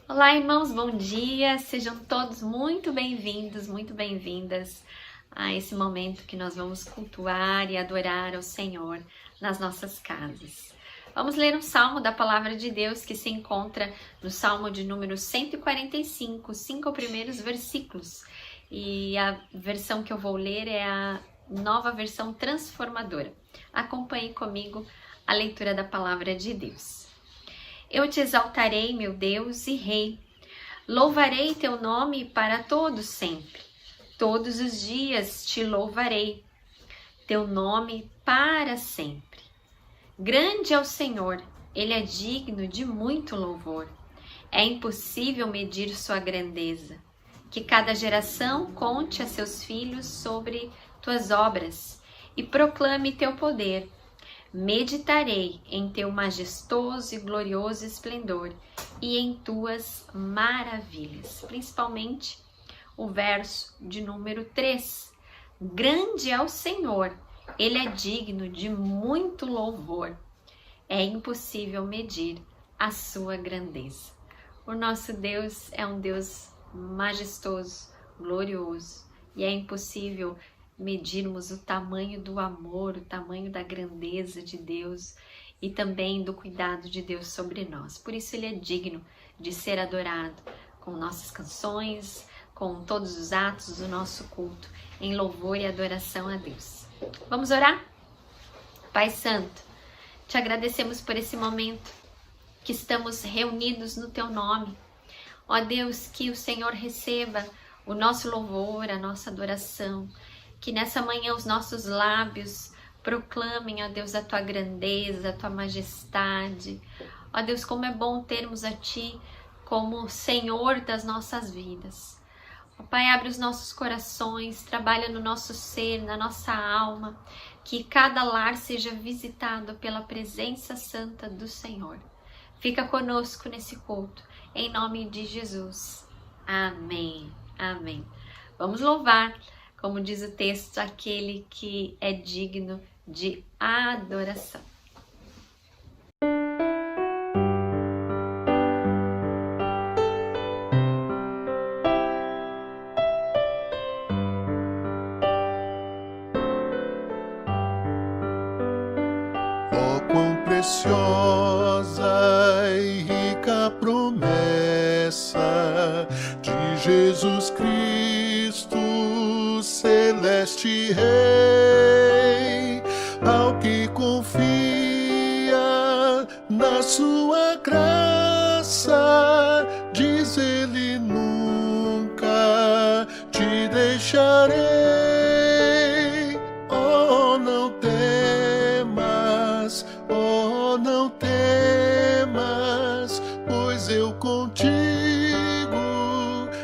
Olá, irmãos, bom dia! Sejam todos muito bem-vindos, muito bem-vindas a esse momento que nós vamos cultuar e adorar ao Senhor nas nossas casas. Vamos ler um salmo da Palavra de Deus que se encontra no Salmo de número 145, os 5 primeiros versículos. E a versão que eu vou ler é a Nova Versão Transformadora. Acompanhe comigo a leitura da Palavra de Deus. Eu te exaltarei, meu Deus e Rei. Louvarei teu nome para todos sempre. Todos os dias te louvarei. Teu nome para sempre. Grande é o Senhor, Ele é digno de muito louvor. É impossível medir sua grandeza. Que cada geração conte a seus filhos sobre tuas obras e proclame teu poder. Meditarei em teu majestoso e glorioso esplendor e em tuas maravilhas. Principalmente o verso de número 3. Grande é o Senhor, Ele é digno de muito louvor. É impossível medir a sua grandeza. O nosso Deus é um Deus majestoso, glorioso, e é impossível medirmos o tamanho do amor, o tamanho da grandeza de Deus e também do cuidado de Deus sobre nós. Por isso Ele é digno de ser adorado com nossas canções, com todos os atos do nosso culto, em louvor e adoração a Deus. Vamos orar? Pai Santo, te agradecemos por esse momento que estamos reunidos no Teu nome. Ó Deus, que o Senhor receba o nosso louvor, a nossa adoração, que nessa manhã os nossos lábios proclamem, ó Deus, a Tua grandeza, a Tua majestade. Ó Deus, como é bom termos a Ti como Senhor das nossas vidas. Ó Pai, abre os nossos corações, trabalha no nosso ser, na nossa alma, que cada lar seja visitado pela presença santa do Senhor. Fica conosco nesse culto, em nome de Jesus. Amém. Amém. Vamos louvar, como diz o texto, aquele que é digno de adoração. Oh, quão preciosa e rica promessa de Jesus Cristo, celeste Rei, ao que confia na sua graça, diz Ele: nunca te deixarei. Oh, não temas, oh, não temas, pois eu contigo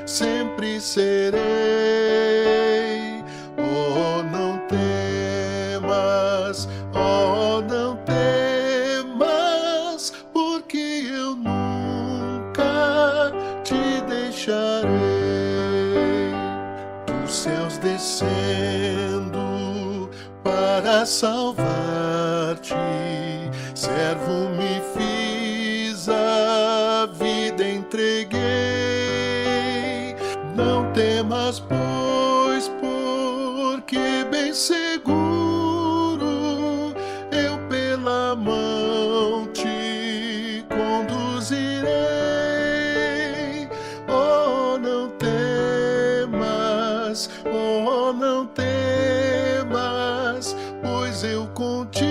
sempre serei. Oh, não temas, oh, não temas, porque eu nunca te deixarei. Dos céus descendo para salvar-te, servo me fiz, a vida entreguei. Não temas, pois, porque bem seguro eu pela mão te conduzirei. Oh, não temas, oh, não temas, pois eu contigo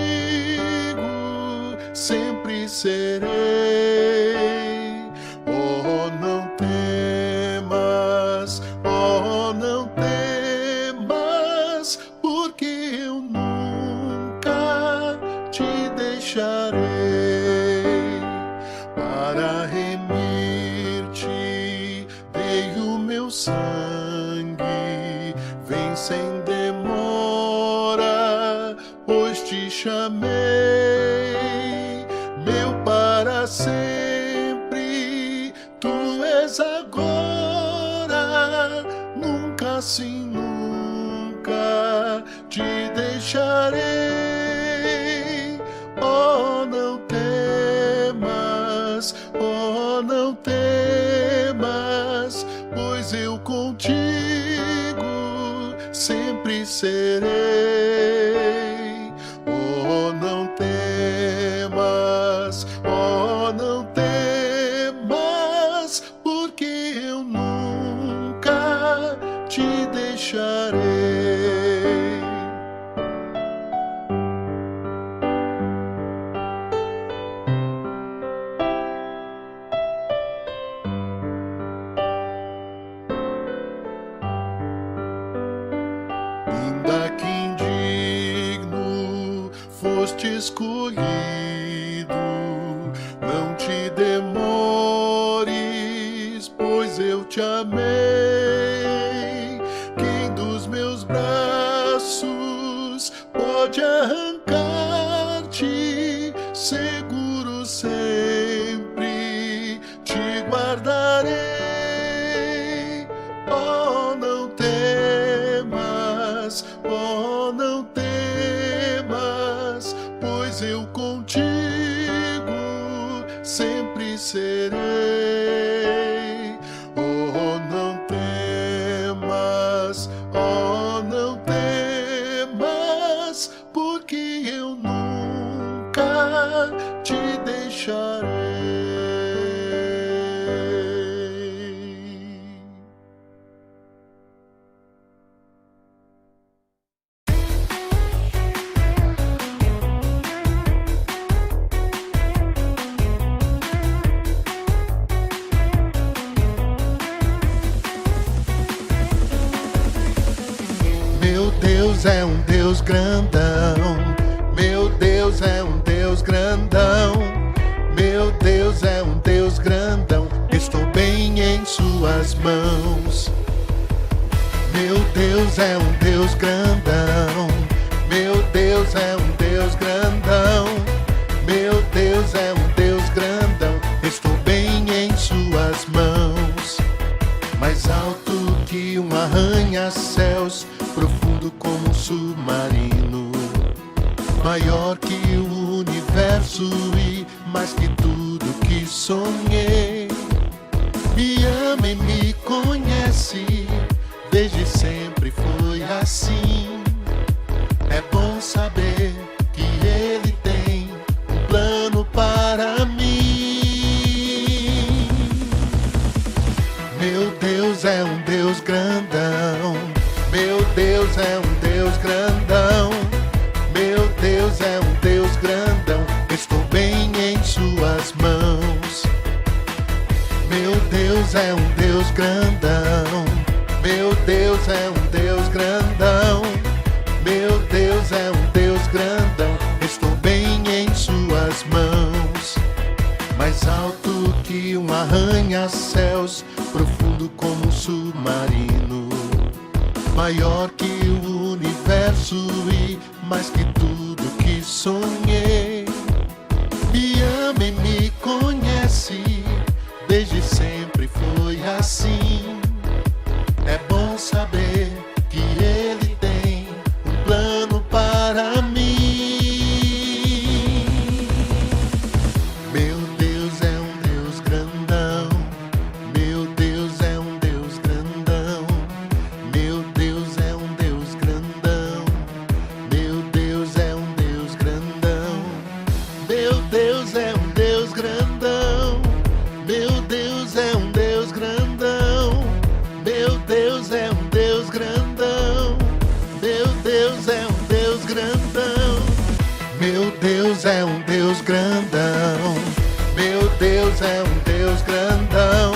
sempre serei. Oh, não temas, oh, não temas, porque eu nunca te deixarei. Para remir-te dei o meu sangue, vem sem demora, pois te chamei, meu para sempre, tu és agora, nunca assim nunca te deixarei. Oh, não temas, oh, não temas, serei. Oh, não temas, oh, não temas, porque eu nunca te deixarei. Ainda que indigno foste escolhido, não te demores, pois eu te amei. Quem dos meus braços pode arrancar-te? Seguro sempre te guardarei. Oh, não temas, oh, não temas, pois eu contigo sempre serei. Oh, não temas, oh, não temas, porque eu nunca te deixarei. Meu Deus é um Deus grandão, meu Deus é um Deus grandão, meu Deus é um Deus grandão, estou bem em suas mãos. Meu Deus é um Deus grandão, meu Deus é um Deus grandão, meu Deus é um Deus grandão, estou bem em suas mãos. Mais alto que um arranha-céus, profundo como um submarino, maior que o universo e mais que tudo que sonhei. Me ama e me conhece, desde sempre foi assim. É bom saber que Ele tem um plano para mim. Meu Deus é um Deus grandão, meu Deus é um Deus grandão, meu Deus é um Deus grandão, estou bem em suas mãos. Meu Deus é um Deus grandão, meu Deus é um Deus grandão, meu Deus é um Deus grandão, estou bem em suas mãos. Mais alto que um arranha-céus, profundo como um submarino, maior que o universo e mais que tudo que sonhei. Me ama e me conhece, desde sempre foi assim. É bom saber que Ele tem um plano para mim. Meu Deus é um Deus grandão, meu Deus é um Deus grandão, meu Deus é um Deus grandão, meu Deus é um Deus grandão, meu Deus é um Deus grandão, meu Deus é um Deus grandão, meu Deus é um Deus grandão, meu Deus é um Deus grandão, meu Deus é um Deus grandão, meu Deus é um Deus grandão,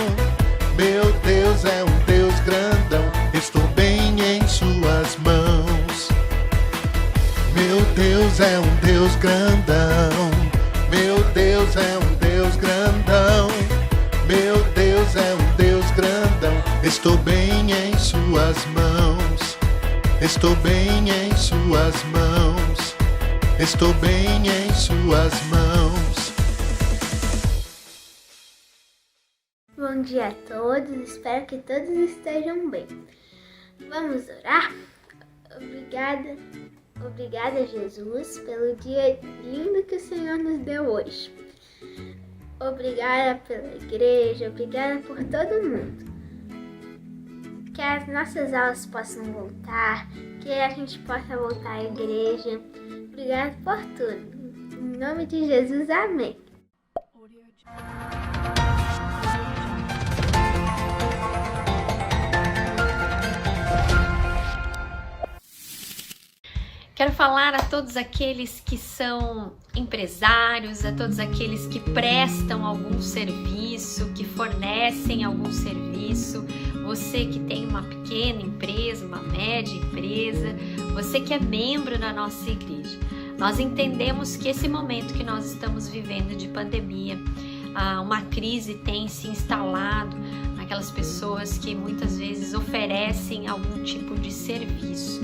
meu Deus é um Deus grandão, estou bem em suas mãos. Meu Deus é um Deus grandão, meu Deus é um Deus grandão, meu Deus é um Deus grandão, estou bem em suas mãos. Estou bem em suas mãos, estou bem em suas mãos. Bom dia a todos, espero que todos estejam bem. Vamos orar? Obrigada Jesus pelo dia lindo que o Senhor nos deu hoje. Obrigada pela igreja, obrigada por todo mundo. Que as nossas aulas possam voltar, que a gente possa voltar à igreja. Obrigado por tudo. Em nome de Jesus, amém. Quero falar a todos aqueles que são empresários, a todos aqueles que prestam algum serviço, que fornecem algum serviço, você que tem uma pequena empresa, uma média empresa, você que é membro da nossa igreja. Nós entendemos que esse momento que nós estamos vivendo de pandemia, uma crise tem se instalado naquelas pessoas que muitas vezes oferecem algum tipo de serviço.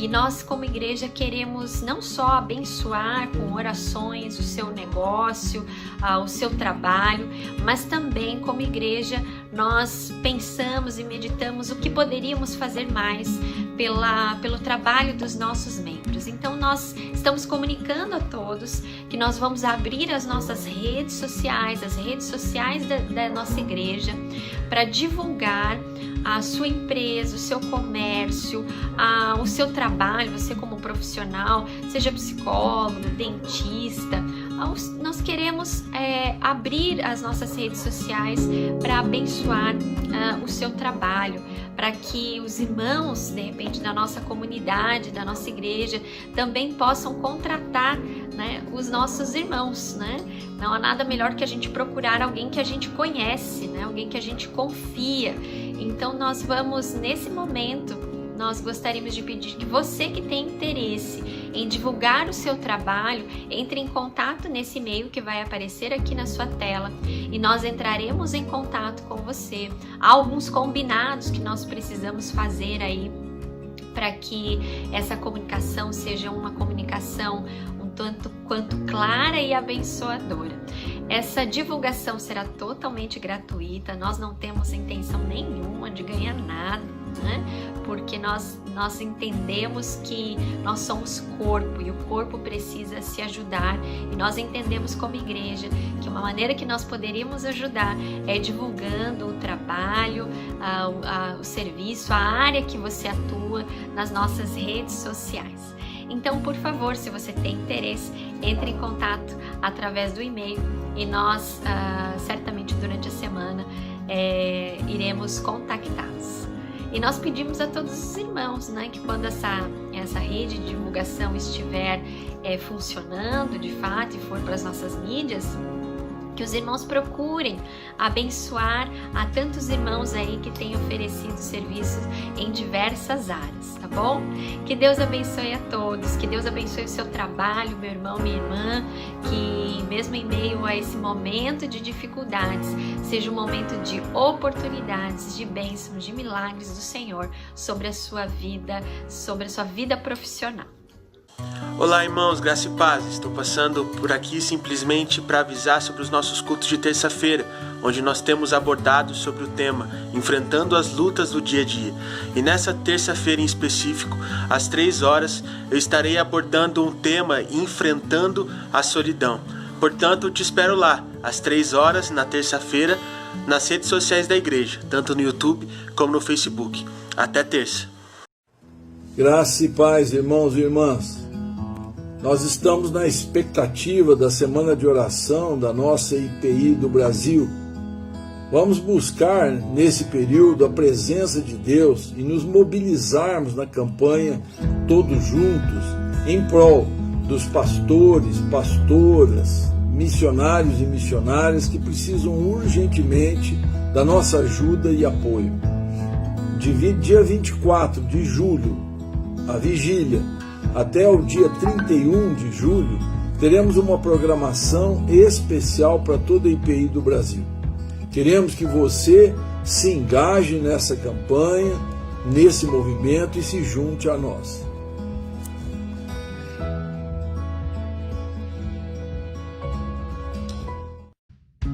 E nós, como igreja, queremos não só abençoar com orações o seu negócio, o seu trabalho, mas também, como igreja, nós pensamos e meditamos o que poderíamos fazer mais pelo trabalho dos nossos membros. Então, nós estamos comunicando a todos que nós vamos abrir as nossas redes sociais, as redes sociais da nossa igreja, para divulgar a sua empresa, o seu comércio, o seu trabalho, você como profissional, seja psicólogo, dentista. Nós queremos abrir as nossas redes sociais para abençoar o seu trabalho, para que os irmãos, de repente, da nossa comunidade, da nossa igreja, também possam contratar, né, os nossos irmãos, né? Não há nada melhor que a gente procurar alguém que a gente conhece, né? Alguém que a gente confia. Então nós vamos, nesse momento, nós gostaríamos de pedir que você que tem interesse em divulgar o seu trabalho, entre em contato nesse e-mail que vai aparecer aqui na sua tela e nós entraremos em contato com você. Há alguns combinados que nós precisamos fazer aí para que essa comunicação seja uma comunicação tanto quanto clara e abençoadora. Essa divulgação será totalmente gratuita, nós não temos intenção nenhuma de ganhar nada, né? Porque nós entendemos que nós somos corpo e o corpo precisa se ajudar, e nós entendemos como igreja que uma maneira que nós poderíamos ajudar é divulgando o trabalho, o serviço, a área que você atua nas nossas redes sociais. Então, por favor, se você tem interesse, entre em contato através do e-mail e nós, certamente durante a semana, iremos contactá-los. E nós pedimos a todos os irmãos, né, que quando essa rede de divulgação estiver funcionando de fato e for para as nossas mídias, que os irmãos procurem abençoar a tantos irmãos aí que têm oferecido serviços em diversas áreas, tá bom? Que Deus abençoe a todos, que Deus abençoe o seu trabalho, meu irmão, minha irmã, que mesmo em meio a esse momento de dificuldades, seja um momento de oportunidades, de bênçãos, de milagres do Senhor sobre a sua vida profissional. Olá, irmãos, graça e paz. Estou passando por aqui simplesmente para avisar sobre os nossos cultos de terça-feira, onde nós temos abordado sobre o tema Enfrentando as Lutas do Dia a Dia. E nessa terça-feira em específico, às 3 horas, eu estarei abordando um tema Enfrentando a Solidão. Portanto, eu te espero lá, às 3 horas, na terça-feira, nas redes sociais da igreja, tanto no YouTube como no Facebook. Até terça. Graça e paz, irmãos e irmãs. Nós estamos na expectativa da semana de oração da nossa IPI do Brasil. Vamos buscar nesse período a presença de Deus e nos mobilizarmos na campanha todos juntos em prol dos pastores, pastoras, missionários e missionárias que precisam urgentemente da nossa ajuda e apoio. Dia 24 de julho, a vigília, até o dia 31 de julho, teremos uma programação especial para toda a IPI do Brasil. Queremos que você se engaje nessa campanha, nesse movimento e se junte a nós.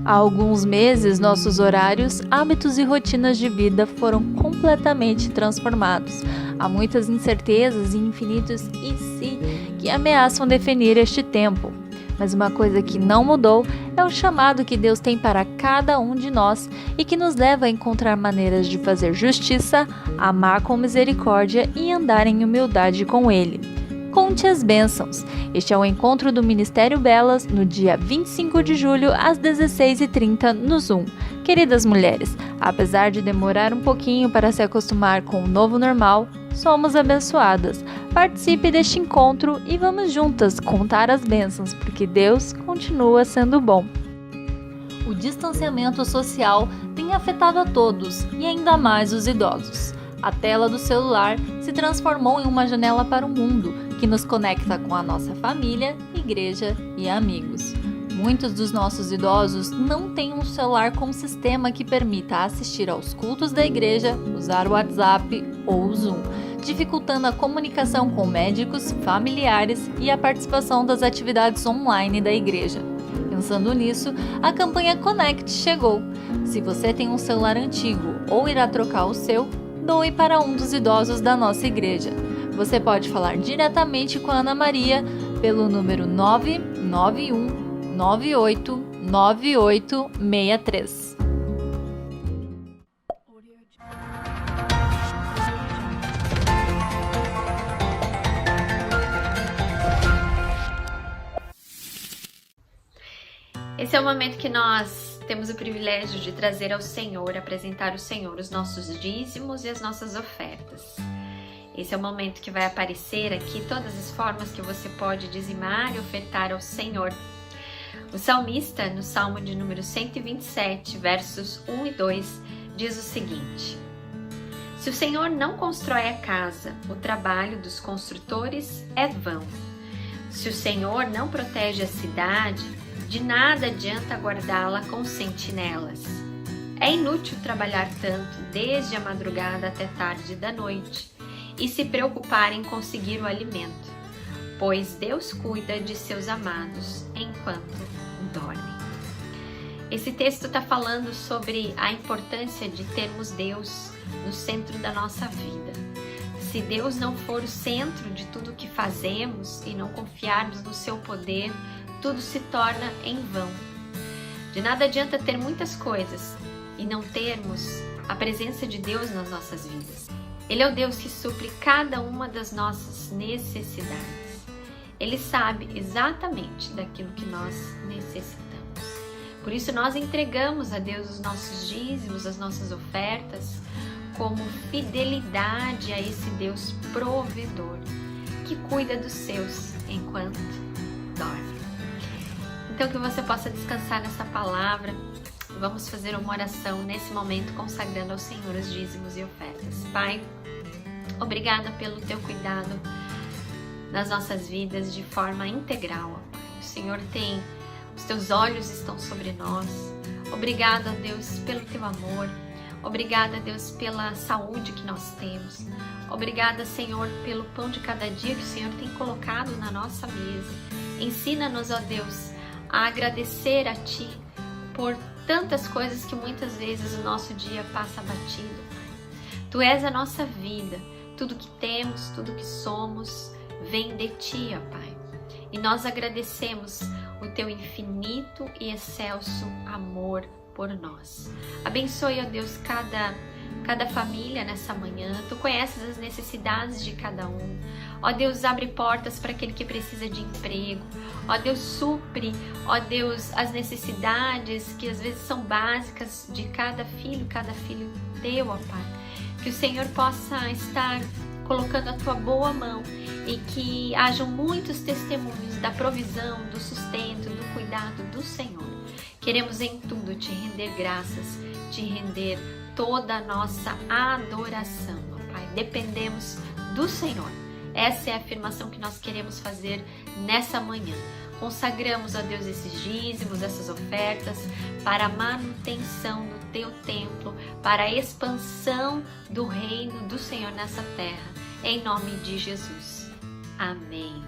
Há alguns meses, nossos horários, hábitos e rotinas de vida foram completamente transformados. Há muitas incertezas e infinitos e se que ameaçam definir este tempo. Mas uma coisa que não mudou é o chamado que Deus tem para cada um de nós e que nos leva a encontrar maneiras de fazer justiça, amar com misericórdia e andar em humildade com Ele. Conte as bênçãos. Este é o encontro do Ministério Belas no dia 25 de julho às 16h30 no Zoom. Queridas mulheres, apesar de demorar um pouquinho para se acostumar com o novo normal, somos abençoadas. Participe deste encontro e vamos juntas contar as bênçãos, porque Deus continua sendo bom. O distanciamento social tem afetado a todos e ainda mais os idosos. A tela do celular se transformou em uma janela para o mundo, que nos conecta com a nossa família, igreja e amigos. Muitos dos nossos idosos não têm um celular com sistema que permita assistir aos cultos da igreja, usar o WhatsApp ou o Zoom, dificultando a comunicação com médicos, familiares e a participação das atividades online da igreja. Pensando nisso, a campanha Connect chegou. Se você tem um celular antigo ou irá trocar o seu, doe para um dos idosos da nossa igreja. Você pode falar diretamente com a Ana Maria pelo número 991 989863. Esse é o momento que nós temos o privilégio de trazer ao Senhor, apresentar ao Senhor os nossos dízimos e as nossas ofertas. Esse é o momento que vai aparecer aqui todas as formas que você pode dizimar e ofertar ao Senhor. O salmista, no Salmo de número 127, versos 1 e 2, diz o seguinte: Se o Senhor não constrói a casa, o trabalho dos construtores é vão. Se o Senhor não protege a cidade, de nada adianta guardá-la com sentinelas. É inútil trabalhar tanto, desde a madrugada até tarde da noite, e se preocupar em conseguir o alimento, pois Deus cuida de seus amados enquanto dormem. Esse texto está falando sobre a importância de termos Deus no centro da nossa vida. Se Deus não for o centro de tudo o que fazemos e não confiarmos no seu poder, tudo se torna em vão. De nada adianta ter muitas coisas e não termos a presença de Deus nas nossas vidas. Ele é o Deus que supre cada uma das nossas necessidades. Ele sabe exatamente daquilo que nós necessitamos. Por isso nós entregamos a Deus os nossos dízimos, as nossas ofertas, como fidelidade a esse Deus provedor, que cuida dos seus enquanto dorme. Então que você possa descansar nessa palavra. Vamos fazer uma oração nesse momento, consagrando ao Senhor os dízimos e ofertas. Pai, obrigada pelo teu cuidado nas nossas vidas de forma integral. Pai. O Senhor tem, os teus olhos estão sobre nós. Obrigada, Deus, pelo teu amor. Obrigada, Deus, pela saúde que nós temos. Obrigada, Senhor, pelo pão de cada dia que o Senhor tem colocado na nossa mesa. Ensina-nos, ó Deus, a agradecer a Ti por tantas coisas que muitas vezes o nosso dia passa batido. Tu és a nossa vida, tudo que temos, tudo que somos, vem de Ti, ó Pai. E nós agradecemos o Teu infinito e excelso amor por nós. Abençoe, ó Deus, cada família nessa manhã. Tu conheces as necessidades de cada um. Ó Deus, abre portas para aquele que precisa de emprego. Ó Deus, supre, ó Deus, as necessidades que às vezes são básicas de cada filho teu, ó Pai. Que o Senhor possa estar colocando a tua boa mão e que hajam muitos testemunhos da provisão, do sustento, do cuidado do Senhor. Queremos em tudo te render graças, te render toda a nossa adoração, ó Pai. Dependemos do Senhor. Essa é a afirmação que nós queremos fazer nessa manhã. Consagramos, ó Deus, esses dízimos, essas ofertas para a manutenção do Teu templo, para a expansão do reino do Senhor nessa terra. Em nome de Jesus. Amém.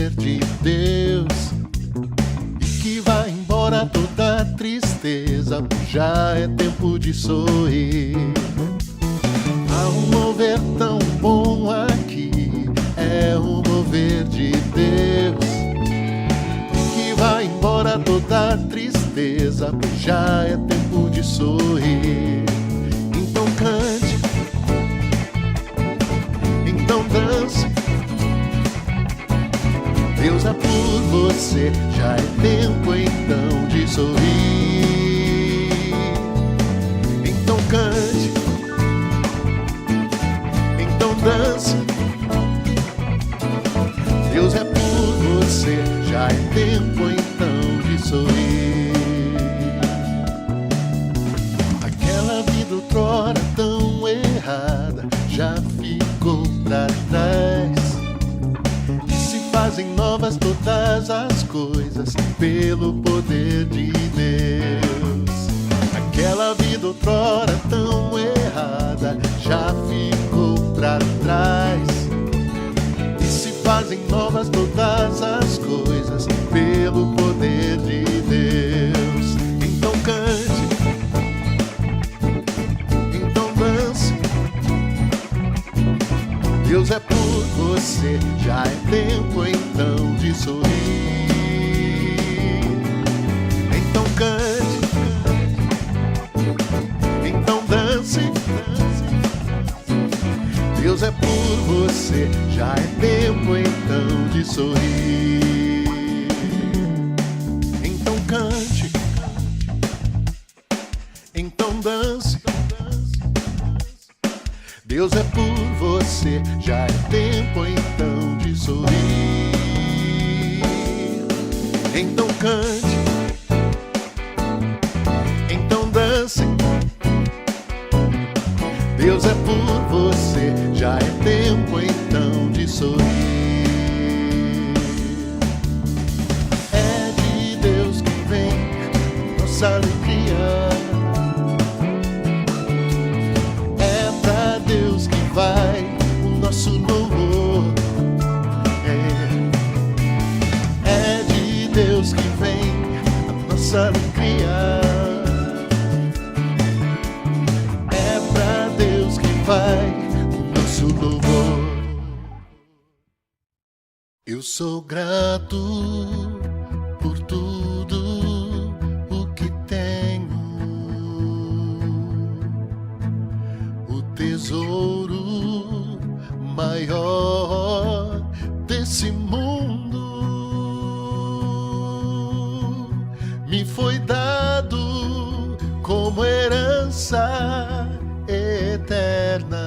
poder de Deus e que vai embora toda tristeza, pois já é tempo de sorrir. Há um mover tão bom aqui, é o mover de Deus que vai embora toda tristeza, pois já é tempo de sorrir. Então cante, então dance, Deus é por você, já é tempo então de sorrir. Então cante, então dance, Deus é por você, já é tempo então de sorrir. Aquela vida outrora tão errada já ficou pra trás, e se fazem novas todas as coisas pelo poder de Deus. Aquela vida outrora tão errada já ficou pra trás, e se fazem novas todas as coisas pelo poder de Deus. Então cante, então dance, Deus é por você, já é tempo então de sorrir. Então cante, então dance, Deus é por você, já é tempo então de sorrir. Então cante, então dance, Deus é por você, já é tempo então de sorrir. Então cante, então dance, Deus é por você, já é tempo então de sorrir. É de Deus que vem nossa alegria, é pra Deus que vai o nosso louvor. É de Deus que vem a nossa alegria, vai o nosso louvor. Eu sou grato por tudo o que tenho, o tesouro maior desse mundo me foi dado como herança eterna.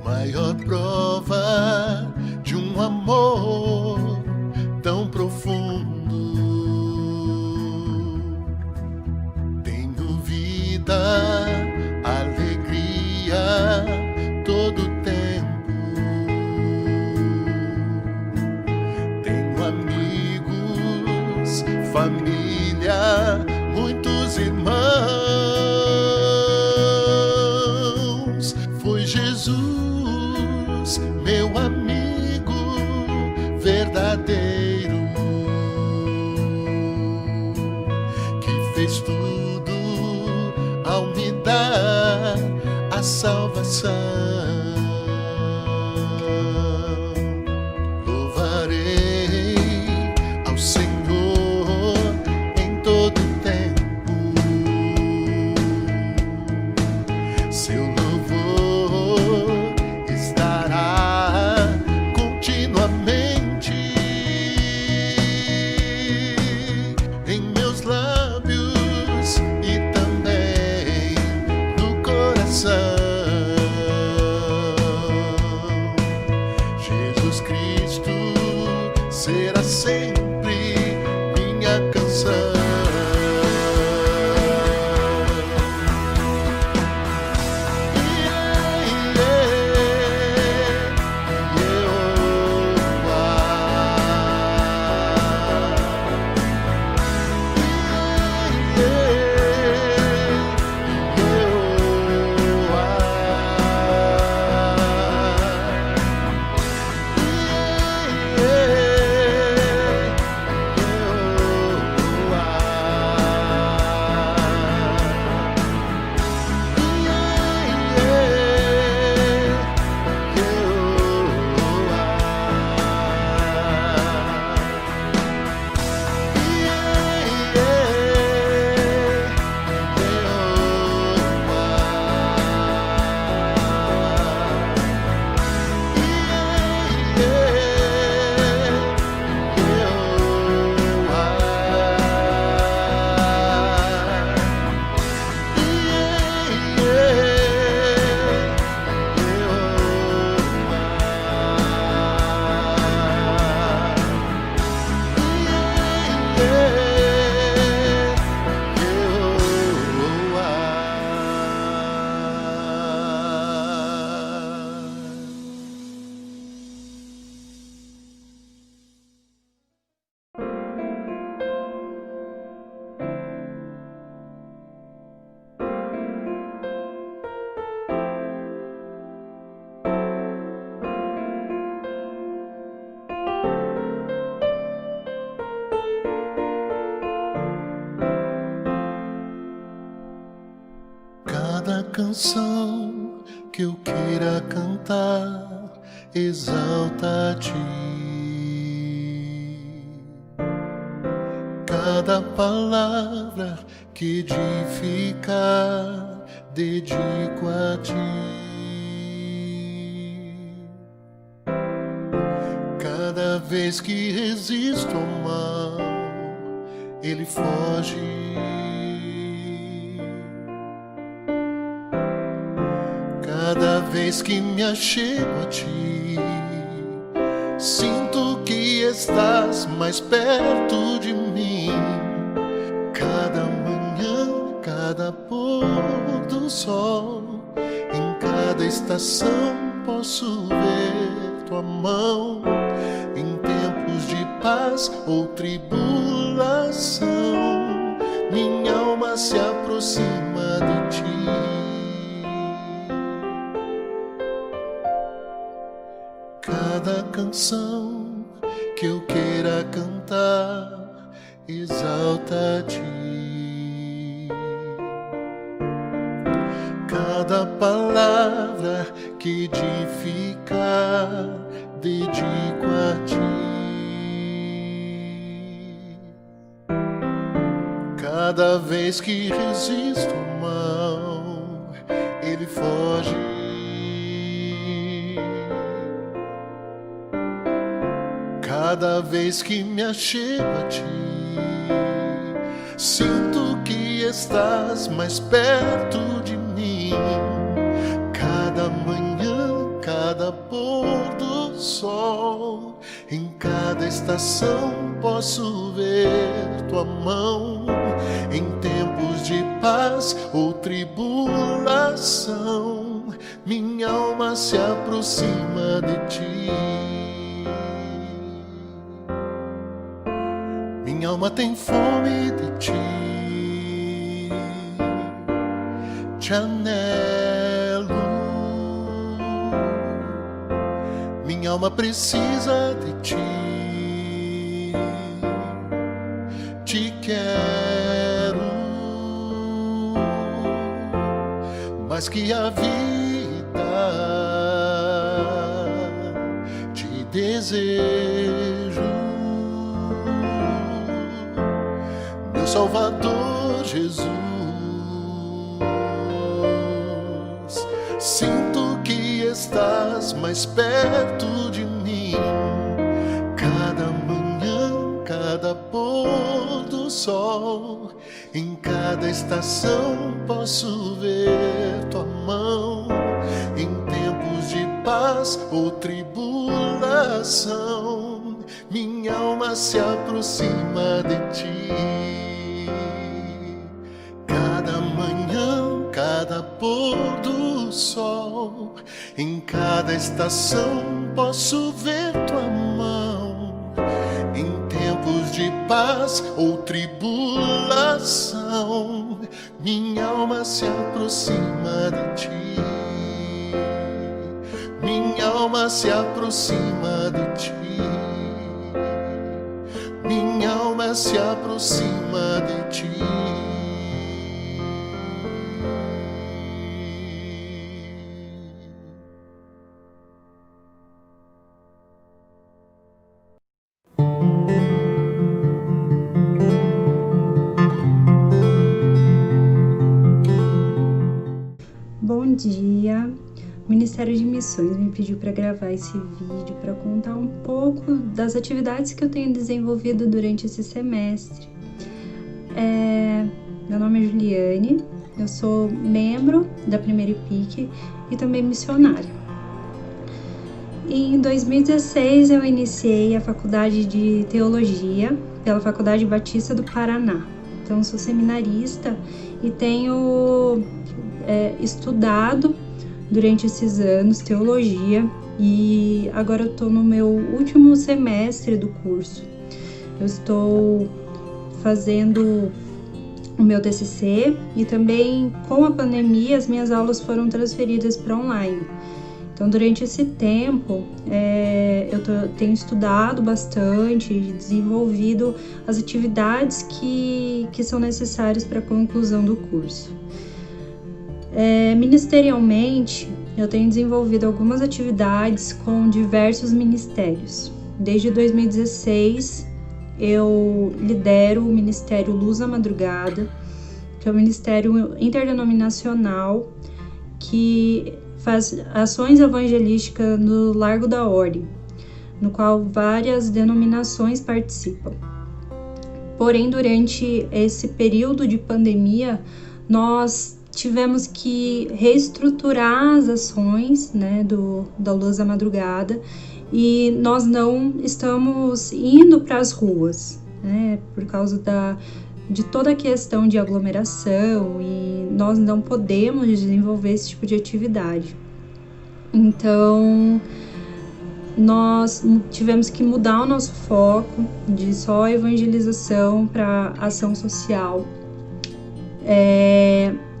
Maior prova de um amor tão profundo. Tenho vida, alegria todo o tempo. Tenho amigos, família, muitos irmãos. Foi Jesus, meu amigo verdadeiro, que fez tudo ao me dar a salvação. Louvarei ao Senhor em todo tempo. Seu louvor estará continuamente em meus lábios e também no coração. Jesus Cristo será sempre minha canção. canção que eu queira cantar exalta a ti. Cada palavra que edificar, dedico a ti. Cada vez que resisto ao mal, ele foge. Cada vez que me achego a ti, sinto que estás mais perto de mim. Cada manhã, cada pôr do sol, em cada estação posso ver tua mão. Em tempos de paz ou tribulação, minha alma se aproxima de ti. Cada canção que eu queira cantar exalta a ti. Cada palavra que edificar, dedico a ti. Cada vez que resisto ao mal, ele foge. Cada vez que me achego a ti, sinto que estás mais perto de mim. Cada manhã, cada pôr do sol, em cada estação posso ver tua mão. Em tempos de paz ou tribulação, minha alma se aproxima de ti. Minha alma tem fome de ti, te anelo. Minha alma precisa de ti, te quero. Mais que a vida, te desejo. Salvador Jesus, sinto que estás mais perto de mim. Cada manhã, cada pôr do sol, em cada estação posso ver tua mão. Em tempos de paz ou tribulação, minha alma se aproxima de ti. Cada manhã, cada pôr do sol, em cada estação posso ver tua mão. Em tempos de paz ou tribulação, minha alma se aproxima de ti. Minha alma se aproxima de ti. Minha alma se aproxima de ti. Bom dia! O Ministério de Missões me pediu para gravar esse vídeo para contar um pouco das atividades que eu tenho desenvolvido durante esse semestre. Meu nome é Juliane, eu sou membro da Primeira IPIC e também missionária. Em 2016 eu iniciei a faculdade de Teologia pela Faculdade Batista do Paraná. Então sou seminarista e tenho estudado durante esses anos teologia e agora eu estou no meu último semestre do curso. Eu estou fazendo o meu TCC e também com a pandemia as minhas aulas foram transferidas para online. Então durante esse tempo eu tenho estudado bastante e desenvolvido as atividades que são necessárias para a conclusão do curso. Ministerialmente, eu tenho desenvolvido algumas atividades com diversos ministérios. Desde 2016, eu lidero o Ministério Luz da Madrugada, que é um ministério interdenominacional que faz ações evangelísticas no Largo da Ordem, no qual várias denominações participam. Porém, durante esse período de pandemia, nós tivemos que reestruturar as ações, né, da Luz da Madrugada, e nós não estamos indo para as ruas, né, por causa de toda a questão de aglomeração, e nós não podemos desenvolver esse tipo de atividade. Então, nós tivemos que mudar o nosso foco de só evangelização para ação social.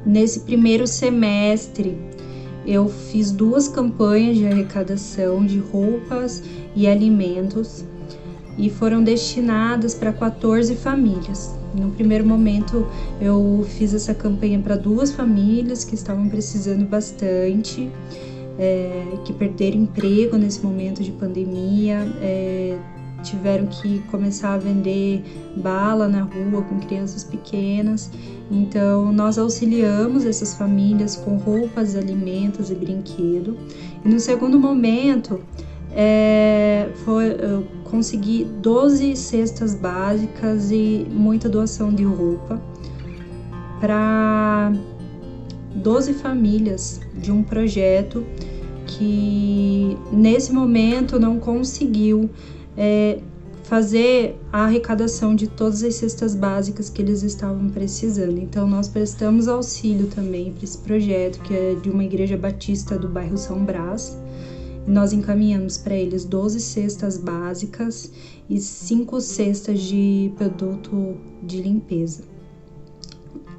Nesse primeiro semestre, eu fiz 2 campanhas de arrecadação de roupas e alimentos e foram destinadas para 14 famílias. No primeiro momento, eu fiz essa campanha para 2 famílias que estavam precisando bastante, que perderam emprego nesse momento de pandemia, tiveram que começar a vender bala na rua com crianças pequenas. Então, nós auxiliamos essas famílias com roupas, alimentos e brinquedo. E no segundo momento, eu consegui 12 cestas básicas e muita doação de roupa para 12 famílias de um projeto que, nesse momento, não conseguiu fazer a arrecadação de todas as cestas básicas que eles estavam precisando. Então, nós prestamos auxílio também para esse projeto, que é de uma igreja batista do bairro São Brás. E nós encaminhamos para eles 12 cestas básicas e 5 cestas de produto de limpeza.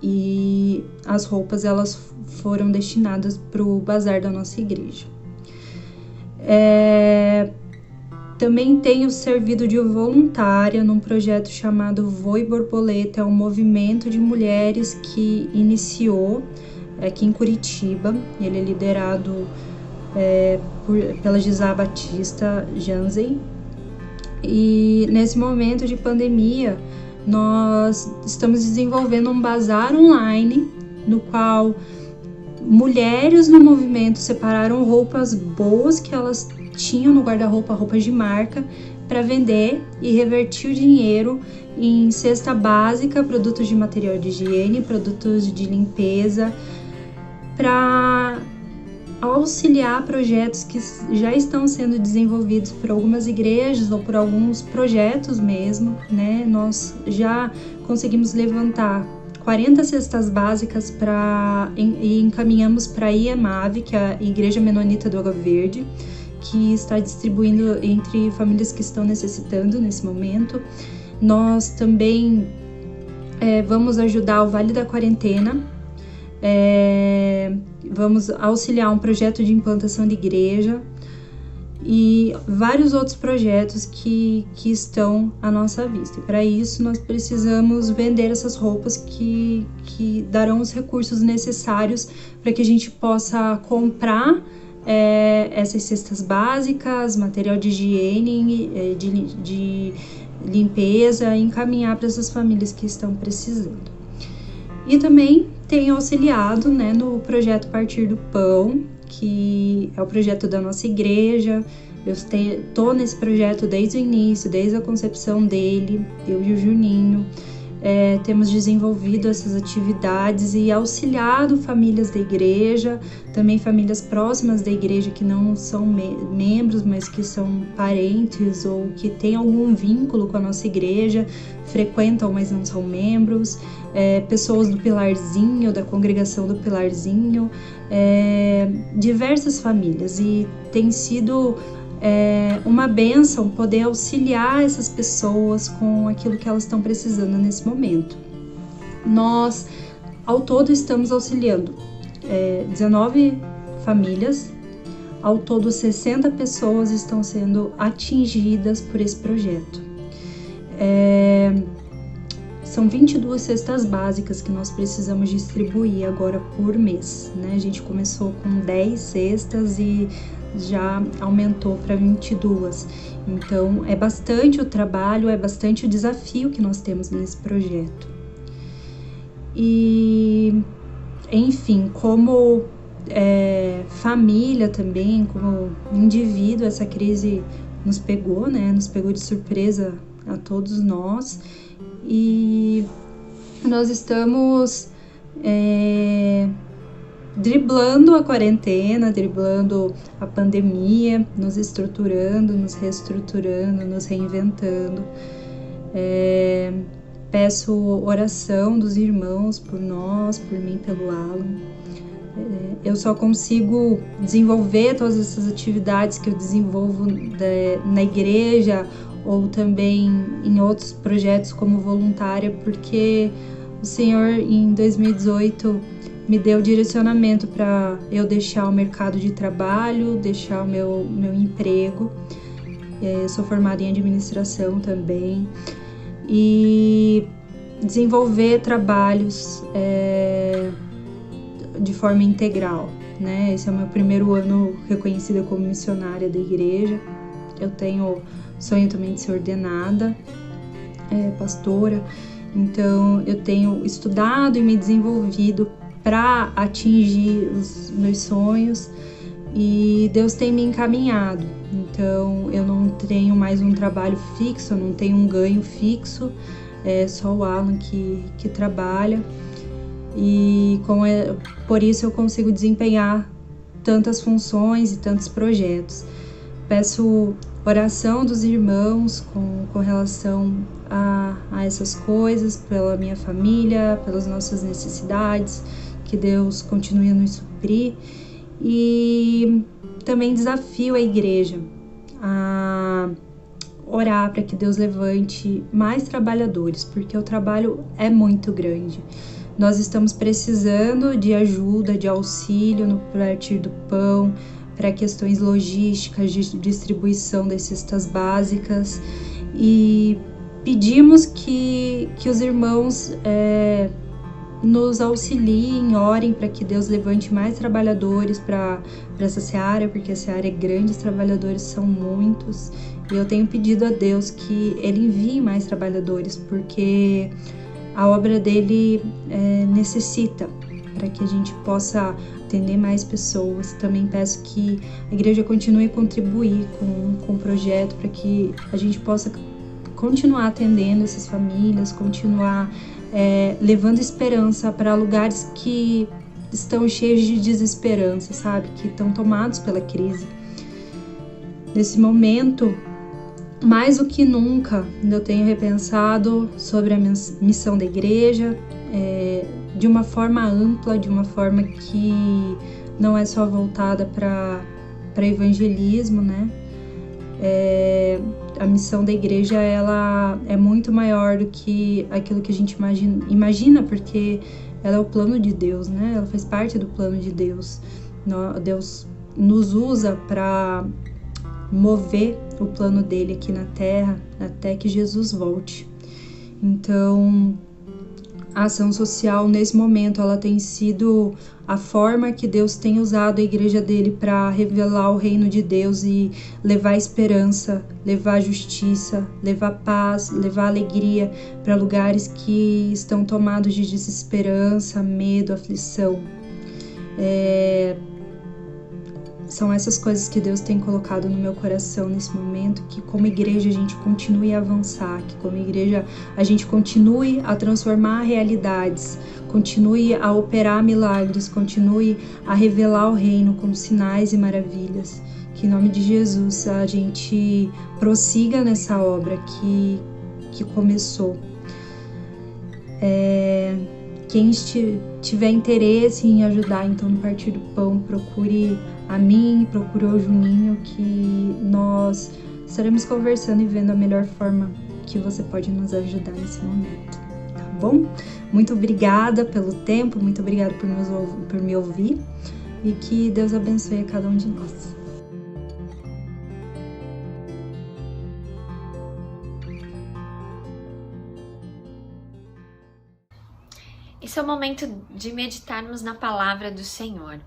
E as roupas, elas foram destinadas para o bazar da nossa igreja. Também tenho servido de voluntária num projeto chamado Voe Borboleta. É um movimento de mulheres que iniciou aqui em Curitiba. Ele é liderado pela Gisá Batista Jansen. E nesse momento de pandemia, nós estamos desenvolvendo um bazar online, no qual mulheres no movimento separaram roupas boas que elas tinham no guarda-roupa, roupas de marca, para vender e revertir o dinheiro em cesta básica, produtos de material de higiene, produtos de limpeza, para auxiliar projetos que já estão sendo desenvolvidos por algumas igrejas ou por alguns projetos mesmo, né? Nós já conseguimos levantar 40 cestas básicas e encaminhamos para a IEMAV, que é a Igreja Menonita do Água Verde, que está distribuindo entre famílias que estão necessitando nesse momento. Nós também vamos ajudar o Vale da Quarentena, vamos auxiliar um projeto de implantação de igreja e vários outros projetos que estão à nossa vista. E para isso, nós precisamos vender essas roupas que darão os recursos necessários para que a gente possa comprar essas cestas básicas, material de higiene, de limpeza, e encaminhar para essas famílias que estão precisando. E também tenho auxiliado, né, no projeto Partir do Pão, que é o projeto da nossa igreja. Eu estou nesse projeto desde o início, desde a concepção dele, eu e o Juninho. Temos desenvolvido essas atividades e auxiliado famílias da igreja, também famílias próximas da igreja que não são membros, mas que são parentes ou que têm algum vínculo com a nossa igreja, frequentam, mas não são membros, pessoas do Pilarzinho, da congregação do Pilarzinho, diversas famílias. E tem sido uma bênção poder auxiliar essas pessoas com aquilo que elas estão precisando nesse momento. Nós, ao todo, estamos auxiliando 19 famílias. Ao todo, 60 pessoas estão sendo atingidas por esse projeto. são 22 cestas básicas que nós precisamos distribuir agora por mês, né? A gente começou com 10 cestas e já aumentou para 22. Então, é bastante o trabalho, é bastante o desafio que nós temos nesse projeto. E, enfim, como família também, como indivíduo, essa crise nos pegou, né? Nos pegou de surpresa a todos nós. E nós estamos driblando a quarentena, driblando a pandemia, nos estruturando, nos reestruturando, nos reinventando. Peço oração dos irmãos por nós, por mim, pelo Alan. Eu só consigo desenvolver todas essas atividades que eu desenvolvo na igreja ou também em outros projetos como voluntária, porque o Senhor, em 2018, me deu direcionamento para eu deixar o mercado de trabalho, deixar o meu emprego. Eu sou formada em administração também. E desenvolver trabalhos de forma integral, né? Esse é o meu primeiro ano reconhecida como missionária da igreja. Eu tenho sonho também de ser ordenada, pastora. Então, eu tenho estudado e me desenvolvido para atingir os meus sonhos e Deus tem me encaminhado. Então, eu não tenho mais um trabalho fixo, eu não tenho um ganho fixo, é só o Alan que trabalha. E por isso eu consigo desempenhar tantas funções e tantos projetos. Peço oração dos irmãos com relação a essas coisas, pela minha família, pelas nossas necessidades, que Deus continue a nos suprir. E também desafio a igreja a orar para que Deus levante mais trabalhadores, porque o trabalho é muito grande. Nós estamos precisando de ajuda, de auxílio no partir do pão, para questões logísticas, de distribuição das cestas básicas, e pedimos que os irmãos nos auxiliem, orem para que Deus levante mais trabalhadores para essa seara, porque a seara é grande, os trabalhadores são muitos, e eu tenho pedido a Deus que Ele envie mais trabalhadores, porque a obra dele necessita, para que a gente possa atender mais pessoas. Também peço que a igreja continue a contribuir com o projeto, para que a gente possa continuar atendendo essas famílias, continuar levando esperança para lugares que estão cheios de desesperança, sabe? Que estão tomados pela crise. Nesse momento, mais do que nunca, eu tenho repensado sobre a missão da igreja, de uma forma ampla, de uma forma que não é só voltada para evangelismo, né? A missão da igreja, ela é muito maior do que aquilo que a gente imagina, porque ela é o plano de Deus, né? Ela faz parte do plano de Deus. Deus nos usa para mover o plano dele aqui na terra até que Jesus volte. Então, a ação social nesse momento, ela tem sido a forma que Deus tem usado a igreja dele para revelar o reino de Deus e levar esperança, levar justiça, levar paz, levar alegria para lugares que estão tomados de desesperança, medo, aflição. São essas coisas que Deus tem colocado no meu coração nesse momento, que como igreja a gente continue a avançar, que como igreja a gente continue a transformar realidades, continue a operar milagres, continue a revelar o reino com sinais e maravilhas. Que em nome de Jesus a gente prossiga nessa obra que começou. Quem tiver interesse em ajudar então no Partir do Pão, procure a mim, procure o Juninho, que nós estaremos conversando e vendo a melhor forma que você pode nos ajudar nesse momento, tá bom? Muito obrigada pelo tempo, muito obrigada por me ouvir, e que Deus abençoe a cada um de nós. Esse é o momento de meditarmos na palavra do Senhor.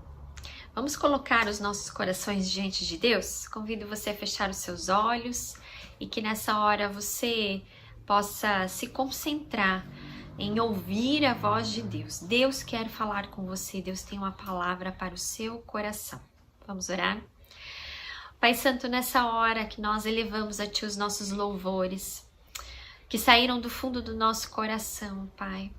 Vamos colocar os nossos corações diante de Deus? Convido você a fechar os seus olhos e que nessa hora você possa se concentrar em ouvir a voz de Deus. Deus quer falar com você, Deus tem uma palavra para o seu coração. Vamos orar? Pai Santo, nessa hora que nós elevamos a Ti os nossos louvores, que saíram do fundo do nosso coração, Pai.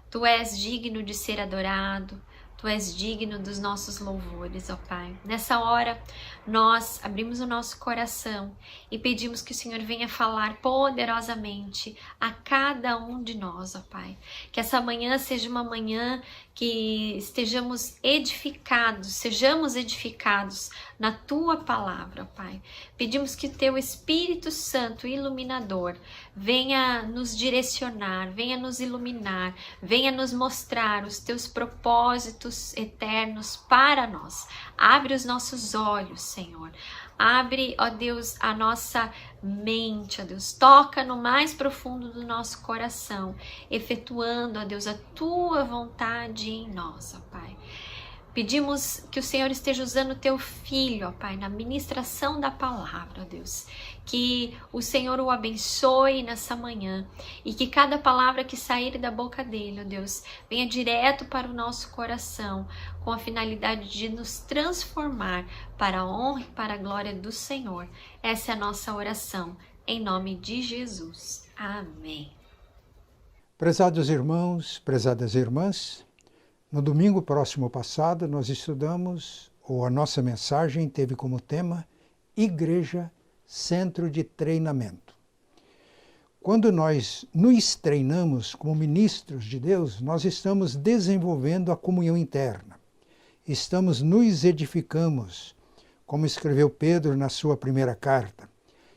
Tu és digno de ser adorado, Tu és digno dos nossos louvores, ó Pai. Nessa hora, nós abrimos o nosso coração e pedimos que o Senhor venha falar poderosamente a cada um de nós, ó Pai. Que essa manhã seja uma manhã que sejamos edificados na Tua palavra, ó Pai. Pedimos que o Teu Espírito Santo iluminador venha nos direcionar, venha nos iluminar, venha nos mostrar os Teus propósitos eternos para nós. Abre os nossos olhos, Senhor. Abre, ó Deus, a nossa mente, ó Deus. Toca no mais profundo do nosso coração, efetuando, ó Deus, a Tua vontade em nós, ó Pai. Pedimos que o Senhor esteja usando o Teu Filho, ó Pai, na ministração da palavra, ó Deus. Que o Senhor o abençoe nessa manhã e que cada palavra que sair da boca dele, ó Deus, venha direto para o nosso coração, com a finalidade de nos transformar para a honra e para a glória do Senhor. Essa é a nossa oração, em nome de Jesus. Amém. Prezados irmãos, prezadas irmãs, no domingo próximo passado nós estudamos, ou a nossa mensagem teve como tema, Igreja, Centro de Treinamento. Quando nós nos treinamos como ministros de Deus, nós estamos desenvolvendo a comunhão interna. Nos edificamos, como escreveu Pedro na sua primeira carta,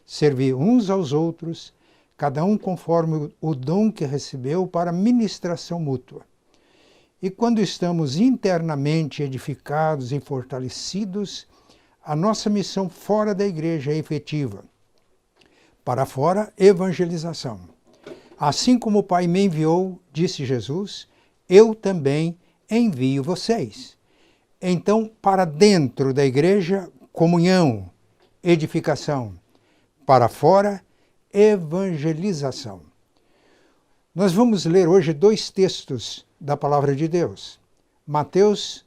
servir uns aos outros, cada um conforme o dom que recebeu para ministração mútua. E quando estamos internamente edificados e fortalecidos, a nossa missão fora da igreja é efetiva. Para fora, evangelização. Assim como o Pai me enviou, disse Jesus, eu também envio vocês. Então, para dentro da igreja, comunhão, edificação. Para fora, evangelização. Nós vamos ler hoje 2 textos da palavra de Deus. Mateus,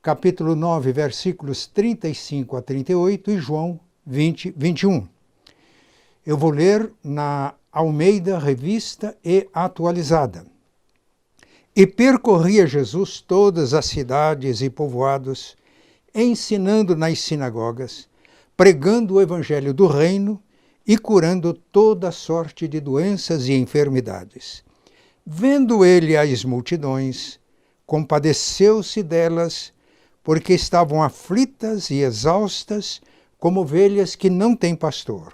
capítulo 9, versículos 35 a 38 e João 20, 21. Eu vou ler na Almeida Revista e Atualizada. E percorria Jesus todas as cidades e povoados, ensinando nas sinagogas, pregando o evangelho do reino e curando toda sorte de doenças e enfermidades. Vendo ele as multidões, compadeceu-se delas, porque estavam aflitas e exaustas, como ovelhas que não têm pastor.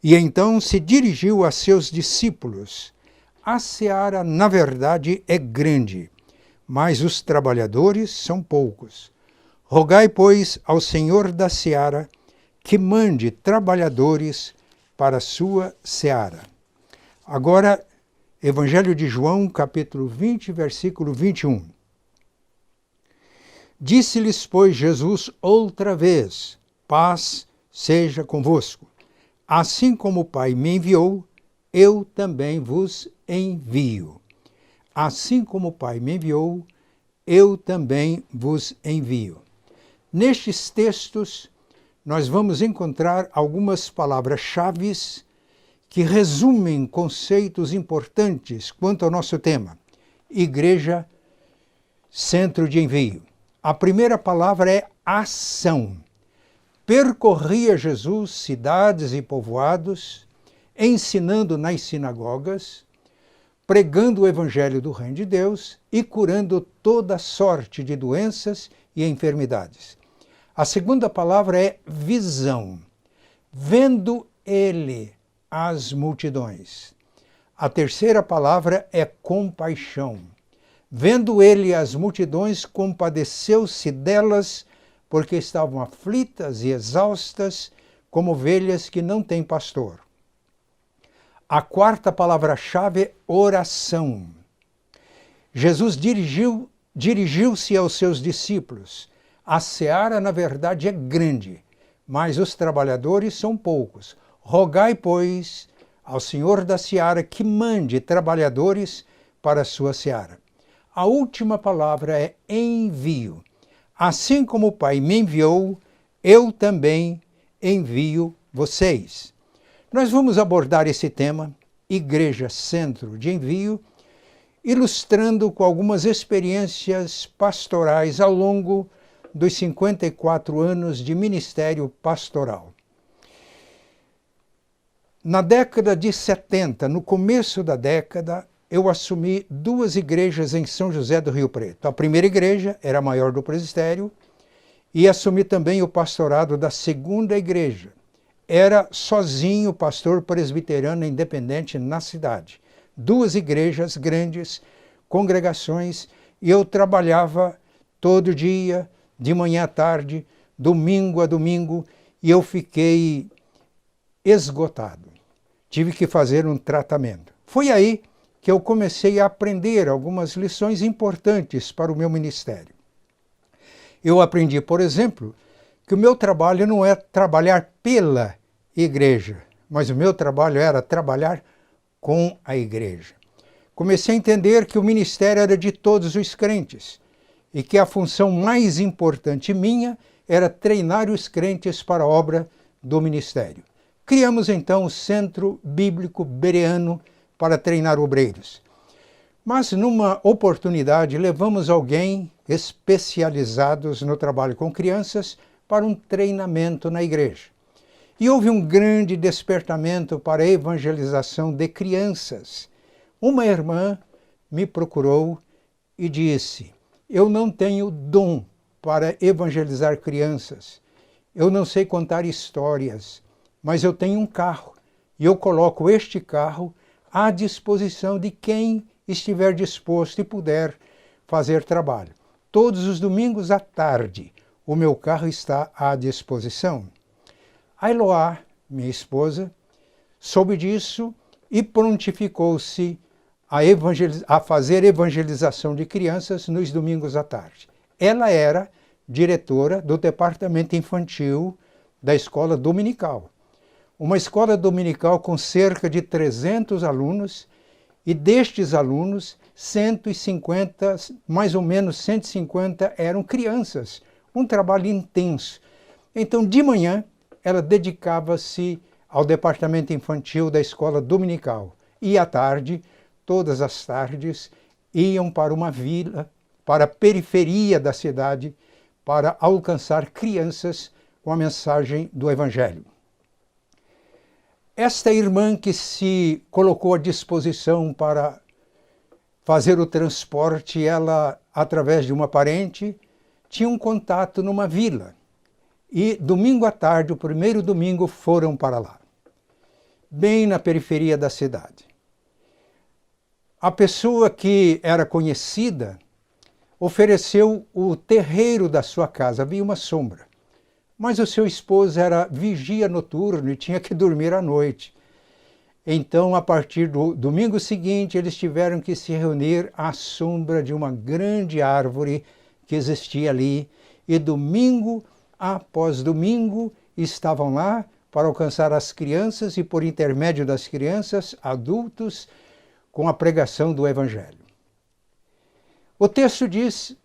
E então se dirigiu a seus discípulos. A seara, na verdade, é grande, mas os trabalhadores são poucos. Rogai, pois, ao Senhor da seara, que mande trabalhadores para a sua seara. Agora, Evangelho de João, capítulo 20, versículo 21. Disse-lhes, pois, Jesus outra vez, paz seja convosco. Assim como o Pai me enviou, eu também vos envio. Assim como o Pai me enviou, eu também vos envio. Nestes textos, nós vamos encontrar algumas palavras-chave que resumem conceitos importantes quanto ao nosso tema, Igreja, Centro de Envio. A primeira palavra é ação. Percorria Jesus cidades e povoados, ensinando nas sinagogas, pregando o evangelho do reino de Deus e curando toda sorte de doenças e enfermidades. A segunda palavra é visão. Vendo ele as multidões. A terceira palavra é compaixão. Vendo ele as multidões, compadeceu-se delas, porque estavam aflitas e exaustas, como ovelhas que não têm pastor. A quarta palavra-chave é oração. Jesus dirigiu-se aos seus discípulos. A seara, na verdade, é grande, mas os trabalhadores são poucos. Rogai, pois, ao Senhor da seara que mande trabalhadores para a sua seara. A última palavra é envio. Assim como o Pai me enviou, eu também envio vocês. Nós vamos abordar esse tema, Igreja Centro de Envio, ilustrando com algumas experiências pastorais ao longo dos 54 anos de ministério pastoral. Na década de 70, no começo da década, eu assumi 2 igrejas em São José do Rio Preto. A primeira igreja era a maior do presbitério e assumi também o pastorado da segunda igreja. Era sozinho pastor presbiteriano independente na cidade. 2 igrejas grandes, congregações, e eu trabalhava todo dia, de manhã à tarde, domingo a domingo, e eu fiquei esgotado. Tive que fazer um tratamento. Foi aí que eu comecei a aprender algumas lições importantes para o meu ministério. Eu aprendi, por exemplo, que o meu trabalho não é trabalhar pela igreja, mas o meu trabalho era trabalhar com a igreja. Comecei a entender que o ministério era de todos os crentes e que a função mais importante minha era treinar os crentes para a obra do ministério. Criamos então o Centro Bíblico Bereano para treinar obreiros. Mas numa oportunidade levamos alguém especializados no trabalho com crianças para um treinamento na igreja. E houve um grande despertamento para a evangelização de crianças. Uma irmã me procurou e disse: eu não tenho dom para evangelizar crianças. Eu não sei contar histórias, mas eu tenho um carro e eu coloco este carro à disposição de quem estiver disposto e puder fazer trabalho. Todos os domingos à tarde, o meu carro está à disposição. A Eloá, minha esposa, soube disso e prontificou-se a fazer evangelização de crianças nos domingos à tarde. Ela era diretora do departamento infantil da escola dominical. Uma escola dominical com cerca de 300 alunos, e destes alunos, 150, mais ou menos 150 eram crianças. Um trabalho intenso. Então, de manhã, ela dedicava-se ao departamento infantil da escola dominical. E à tarde, todas as tardes, iam para uma vila, para a periferia da cidade, para alcançar crianças com a mensagem do Evangelho. Esta irmã que se colocou à disposição para fazer o transporte, ela, através de uma parente, tinha um contato numa vila. E domingo à tarde, o primeiro domingo, foram para lá, bem na periferia da cidade. A pessoa que era conhecida ofereceu o terreiro da sua casa, havia uma sombra. Mas o seu esposo era vigia noturno e tinha que dormir à noite. Então, a partir do domingo seguinte, eles tiveram que se reunir à sombra de uma grande árvore que existia ali. E domingo após domingo estavam lá para alcançar as crianças e, por intermédio das crianças, adultos, com a pregação do Evangelho. O texto diz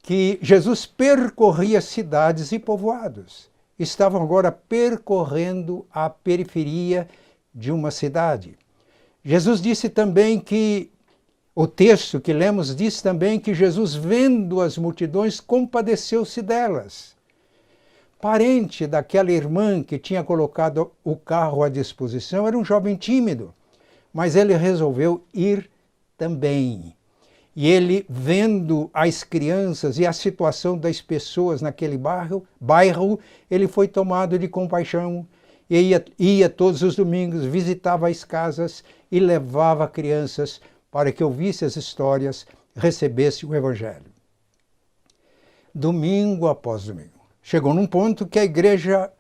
que Jesus percorria cidades e povoados. Estavam agora percorrendo a periferia de uma cidade. Jesus disse também que, o texto que lemos diz também que Jesus, vendo as multidões, compadeceu-se delas. Parente daquela irmã que tinha colocado o carro à disposição era um jovem tímido, mas ele resolveu ir também. E ele, vendo as crianças e a situação das pessoas naquele bairro, ele foi tomado de compaixão e ia todos os domingos, visitava as casas e levava crianças para que ouvisse as histórias, recebesse o Evangelho. Domingo após domingo. Chegou num ponto que a igreja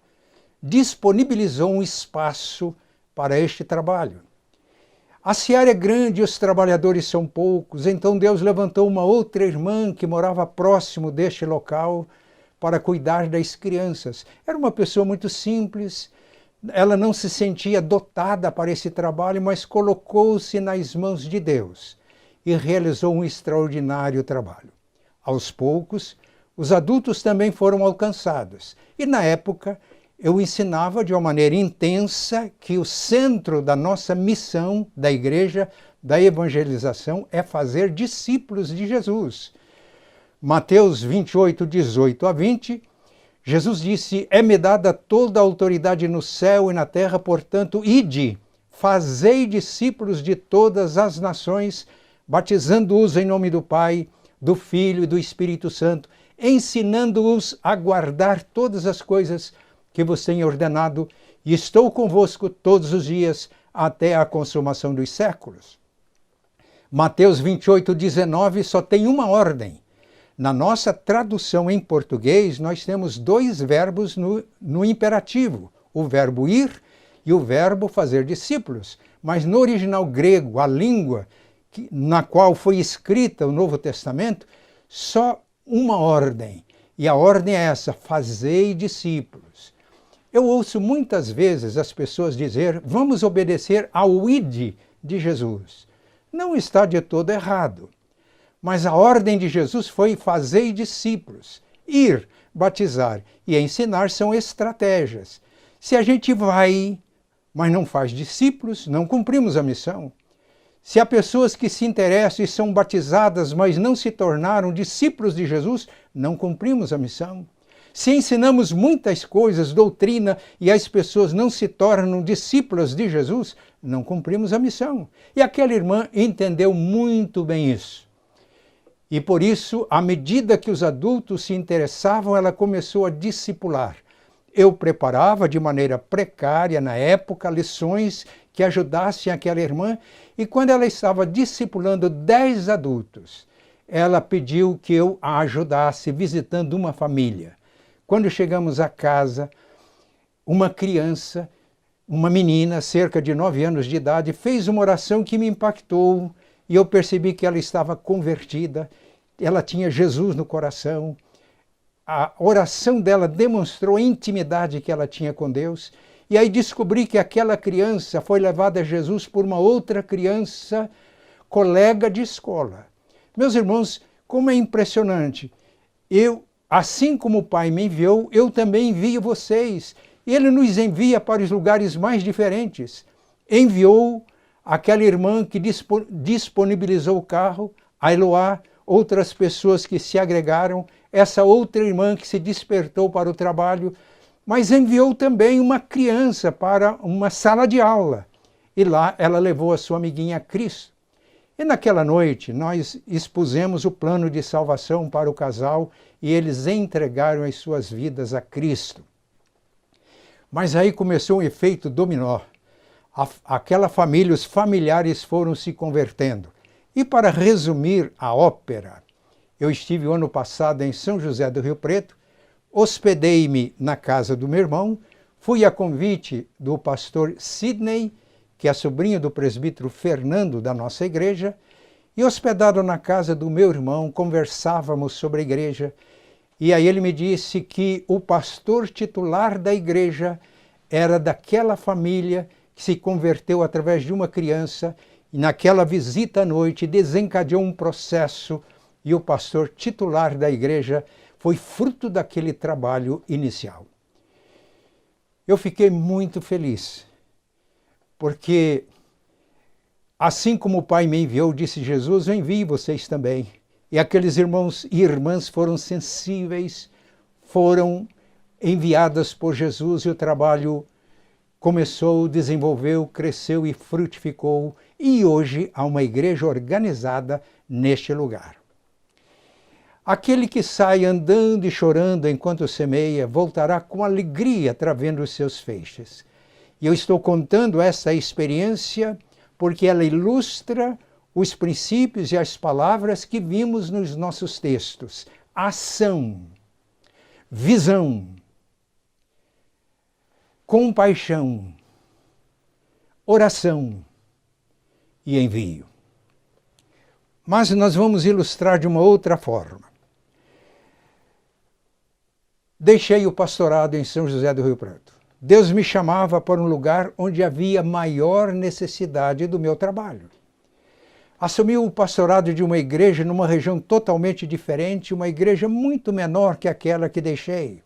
disponibilizou um espaço para este trabalho. A seara é grande e os trabalhadores são poucos, então Deus levantou uma outra irmã que morava próximo deste local para cuidar das crianças. Era uma pessoa muito simples, ela não se sentia dotada para esse trabalho, mas colocou-se nas mãos de Deus e realizou um extraordinário trabalho. Aos poucos, os adultos também foram alcançados. E na época, eu ensinava de uma maneira intensa que o centro da nossa missão da igreja, da evangelização, é fazer discípulos de Jesus. Mateus 28, 18 a 20, Jesus disse: é-me dada toda a autoridade no céu e na terra, portanto, ide, fazei discípulos de todas as nações, batizando-os em nome do Pai, do Filho e do Espírito Santo, ensinando-os a guardar todas as coisas que vos tenho ordenado, e estou convosco todos os dias até a consumação dos séculos. Mateus 28, 19 só tem uma ordem. Na nossa tradução em português, nós temos dois verbos no imperativo, o verbo ir e o verbo fazer discípulos. Mas no original grego, a língua na qual foi escrita o Novo Testamento, só uma ordem. E a ordem é essa: fazei discípulos. Eu ouço muitas vezes as pessoas dizer: vamos obedecer ao id de Jesus. Não está de todo errado. Mas a ordem de Jesus foi: fazei discípulos. Ir, batizar e ensinar são estratégias. Se a gente vai, mas não faz discípulos, não cumprimos a missão. Se há pessoas que se interessam e são batizadas, mas não se tornaram discípulos de Jesus, não cumprimos a missão. Se ensinamos muitas coisas, doutrina, e as pessoas não se tornam discípulas de Jesus, não cumprimos a missão. E aquela irmã entendeu muito bem isso. E por isso, à medida que os adultos se interessavam, ela começou a discipular. Eu preparava de maneira precária, na época, lições que ajudassem aquela irmã, e quando ela estava discipulando 10 adultos, ela pediu que eu a ajudasse visitando uma família. Quando chegamos à casa, uma criança, uma menina, cerca de 9 anos de idade, fez uma oração que me impactou, e eu percebi que ela estava convertida, ela tinha Jesus no coração. A oração dela demonstrou a intimidade que ela tinha com Deus. E aí descobri que aquela criança foi levada a Jesus por uma outra criança, colega de escola. Meus irmãos, como é impressionante. Assim como o Pai me enviou, eu também envio vocês. Ele nos envia para os lugares mais diferentes. Enviou aquela irmã que disponibilizou o carro, a Eloá, outras pessoas que se agregaram, essa outra irmã que se despertou para o trabalho, mas enviou também uma criança para uma sala de aula. E lá ela levou a sua amiguinha a Cristo. E naquela noite nós expusemos o plano de salvação para o casal e eles entregaram as suas vidas a Cristo. Mas aí começou um efeito dominó. Aquela família, os familiares foram se convertendo. E para resumir a ópera, eu estive o ano passado em São José do Rio Preto, hospedei-me na casa do meu irmão, fui a convite do pastor Sidney, que é sobrinho do presbítero Fernando da nossa igreja, e hospedado na casa do meu irmão, conversávamos sobre a igreja, e aí ele me disse que o pastor titular da igreja era daquela família que se converteu através de uma criança, e naquela visita à noite desencadeou um processo, e o pastor titular da igreja foi fruto daquele trabalho inicial. Eu fiquei muito feliz, porque assim como o Pai me enviou, disse Jesus, eu envio vocês também. E aqueles irmãos e irmãs foram sensíveis, foram enviadas por Jesus e o trabalho começou, desenvolveu, cresceu e frutificou. E hoje há uma igreja organizada neste lugar. Aquele que sai andando e chorando enquanto semeia, voltará com alegria trazendo os seus feixes. E eu estou contando essa experiência porque ela ilustra os princípios e as palavras que vimos nos nossos textos. Ação, visão, compaixão, oração e envio. Mas nós vamos ilustrar de uma outra forma. Deixei o pastorado em São José do Rio Preto. Deus me chamava para um lugar onde havia maior necessidade do meu trabalho. Assumi o pastorado de uma igreja numa região totalmente diferente, uma igreja muito menor que aquela que deixei.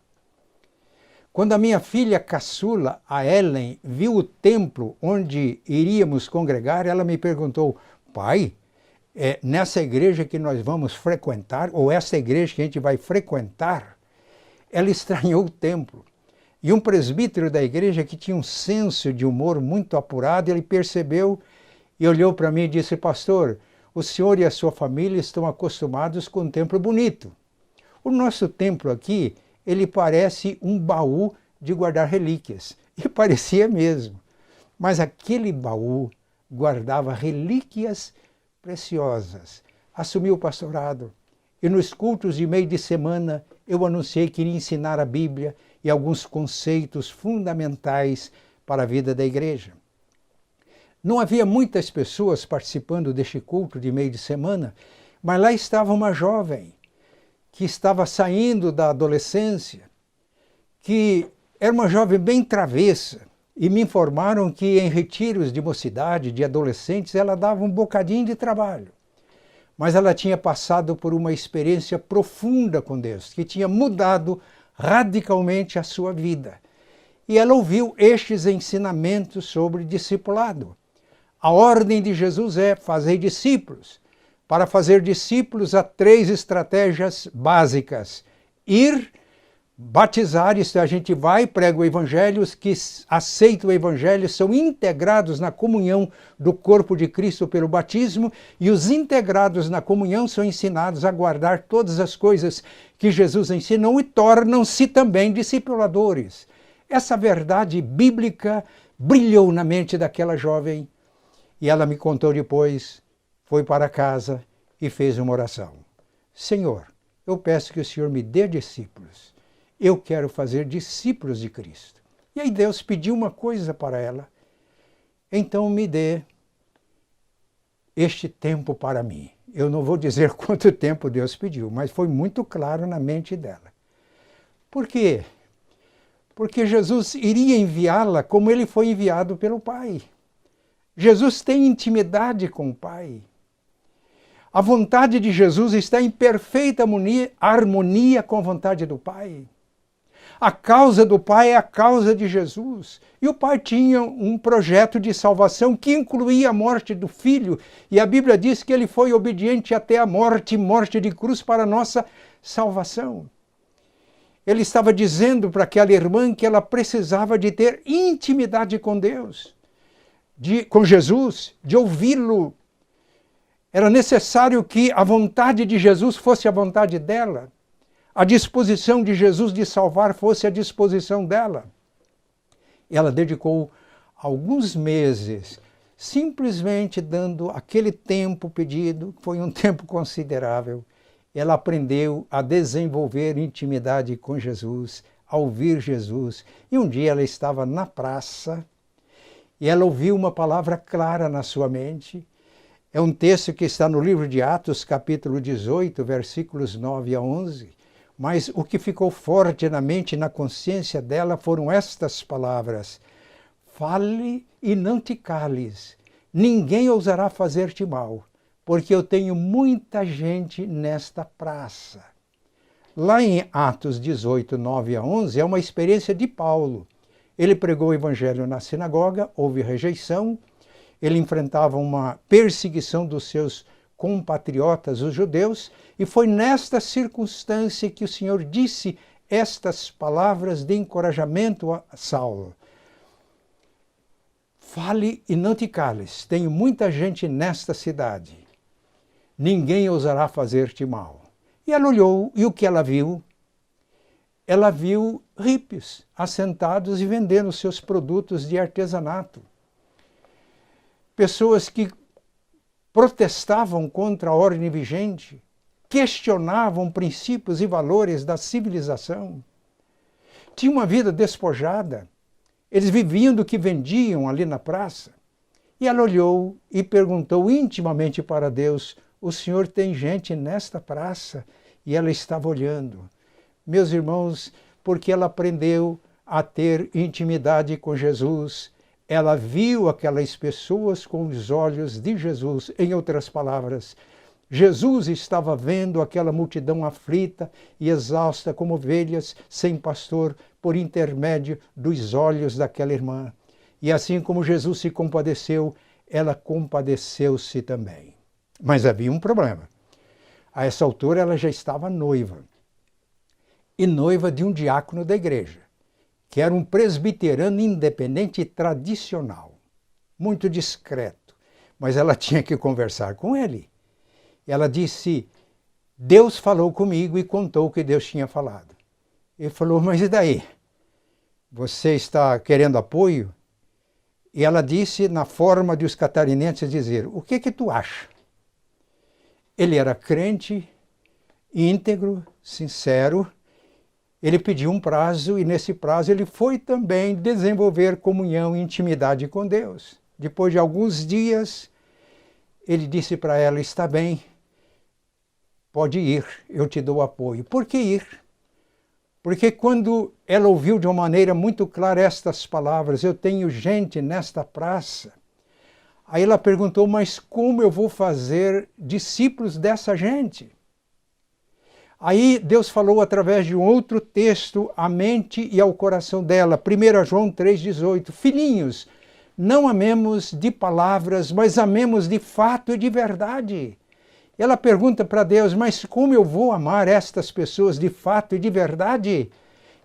Quando a minha filha caçula, a Ellen, viu o templo onde iríamos congregar, ela me perguntou: pai, nessa igreja que nós vamos frequentar, ou essa igreja que a gente vai frequentar, ela estranhou o templo. E um presbítero da igreja, que tinha um senso de humor muito apurado, ele percebeu e olhou para mim e disse: pastor, o senhor e a sua família estão acostumados com um templo bonito. O nosso templo aqui, ele parece um baú de guardar relíquias. E parecia mesmo. Mas aquele baú guardava relíquias preciosas. Assumi o pastorado. E nos cultos de meio de semana, eu anunciei que iria ensinar a Bíblia e alguns conceitos fundamentais para a vida da igreja. Não havia muitas pessoas participando deste culto de meio de semana, mas lá estava uma jovem que estava saindo da adolescência, que era uma jovem bem travessa, e me informaram que em retiros de mocidade, de adolescentes, ela dava um bocadinho de trabalho. Mas ela tinha passado por uma experiência profunda com Deus, que tinha mudado radicalmente a sua vida. E ela ouviu estes ensinamentos sobre discipulado. A ordem de Jesus é fazer discípulos. Para fazer discípulos, há 3 estratégias básicas: ir, batizar, isto é, a gente vai, prega o evangelho, os que aceitam o evangelho são integrados na comunhão do corpo de Cristo pelo batismo, e os integrados na comunhão são ensinados a guardar todas as coisas que Jesus ensinou e tornam-se também discipuladores. Essa verdade bíblica brilhou na mente daquela jovem, e ela me contou depois, foi para casa e fez uma oração: Senhor, eu peço que o Senhor me dê discípulos. Eu quero fazer discípulos de Cristo. E aí Deus pediu uma coisa para ela: então me dê este tempo para mim. Eu não vou dizer quanto tempo Deus pediu, mas foi muito claro na mente dela. Por quê? Porque Jesus iria enviá-la como ele foi enviado pelo Pai. Jesus tem intimidade com o Pai. A vontade de Jesus está em perfeita harmonia com a vontade do Pai. A causa do Pai é a causa de Jesus. E o Pai tinha um projeto de salvação que incluía a morte do Filho. E a Bíblia diz que ele foi obediente até a morte, morte de cruz, para a nossa salvação. Ele estava dizendo para aquela irmã que ela precisava de ter intimidade com Deus, com Jesus, de ouvi-lo. Era necessário que a vontade de Jesus fosse a vontade dela. A disposição de Jesus de salvar fosse a disposição dela. Ela dedicou alguns meses simplesmente dando aquele tempo pedido, foi um tempo considerável. Ela aprendeu a desenvolver intimidade com Jesus, a ouvir Jesus. E um dia ela estava na praça e ela ouviu uma palavra clara na sua mente. É um texto que está no livro de Atos, capítulo 18, versículos 9 a 11. Mas o que ficou forte na mente e na consciência dela foram estas palavras: fale e não te cales, ninguém ousará fazer-te mal, porque eu tenho muita gente nesta praça. Lá em Atos 18, 9 a 11, é uma experiência de Paulo. Ele pregou o evangelho na sinagoga, houve rejeição, ele enfrentava uma perseguição dos seus compatriotas, os judeus, e foi nesta circunstância que o Senhor disse estas palavras de encorajamento a Saulo: fale e não te cales, tenho muita gente nesta cidade, ninguém ousará fazer-te mal. E ela olhou, e o que ela viu? Ela viu hippies assentados e vendendo seus produtos de artesanato. Pessoas que protestavam contra a ordem vigente, questionavam princípios e valores da civilização. Tinham uma vida despojada. Eles viviam do que vendiam ali na praça. E ela olhou e perguntou intimamente para Deus: o Senhor tem gente nesta praça? E ela estava olhando. Meus irmãos, porque ela aprendeu a ter intimidade com Jesus, ela viu aquelas pessoas com os olhos de Jesus. Em outras palavras, Jesus estava vendo aquela multidão aflita e exausta como ovelhas sem pastor por intermédio dos olhos daquela irmã. E assim como Jesus se compadeceu, ela compadeceu-se também. Mas havia um problema. A essa altura ela já estava noiva. E noiva de um diácono da igreja, que era um presbiterano independente e tradicional, muito discreto. Mas ela tinha que conversar com ele. Ela disse: Deus falou comigo e contou o que Deus tinha falado. Ele falou: mas e daí? Você está querendo apoio? E ela disse, na forma de os catarinenses dizer: o que tu acha? Ele era crente, íntegro, sincero. Ele pediu um prazo e nesse prazo ele foi também desenvolver comunhão e intimidade com Deus. Depois de alguns dias, ele disse para ela: está bem, pode ir, eu te dou apoio. Por que ir? Porque quando ela ouviu de uma maneira muito clara estas palavras: eu tenho gente nesta praça. Aí ela perguntou: mas como eu vou fazer discípulos dessa gente? Aí Deus falou através de um outro texto à mente e ao coração dela. 1 João 3,18. Filhinhos, não amemos de palavras, mas amemos de fato e de verdade. Ela pergunta para Deus: mas como eu vou amar estas pessoas de fato e de verdade?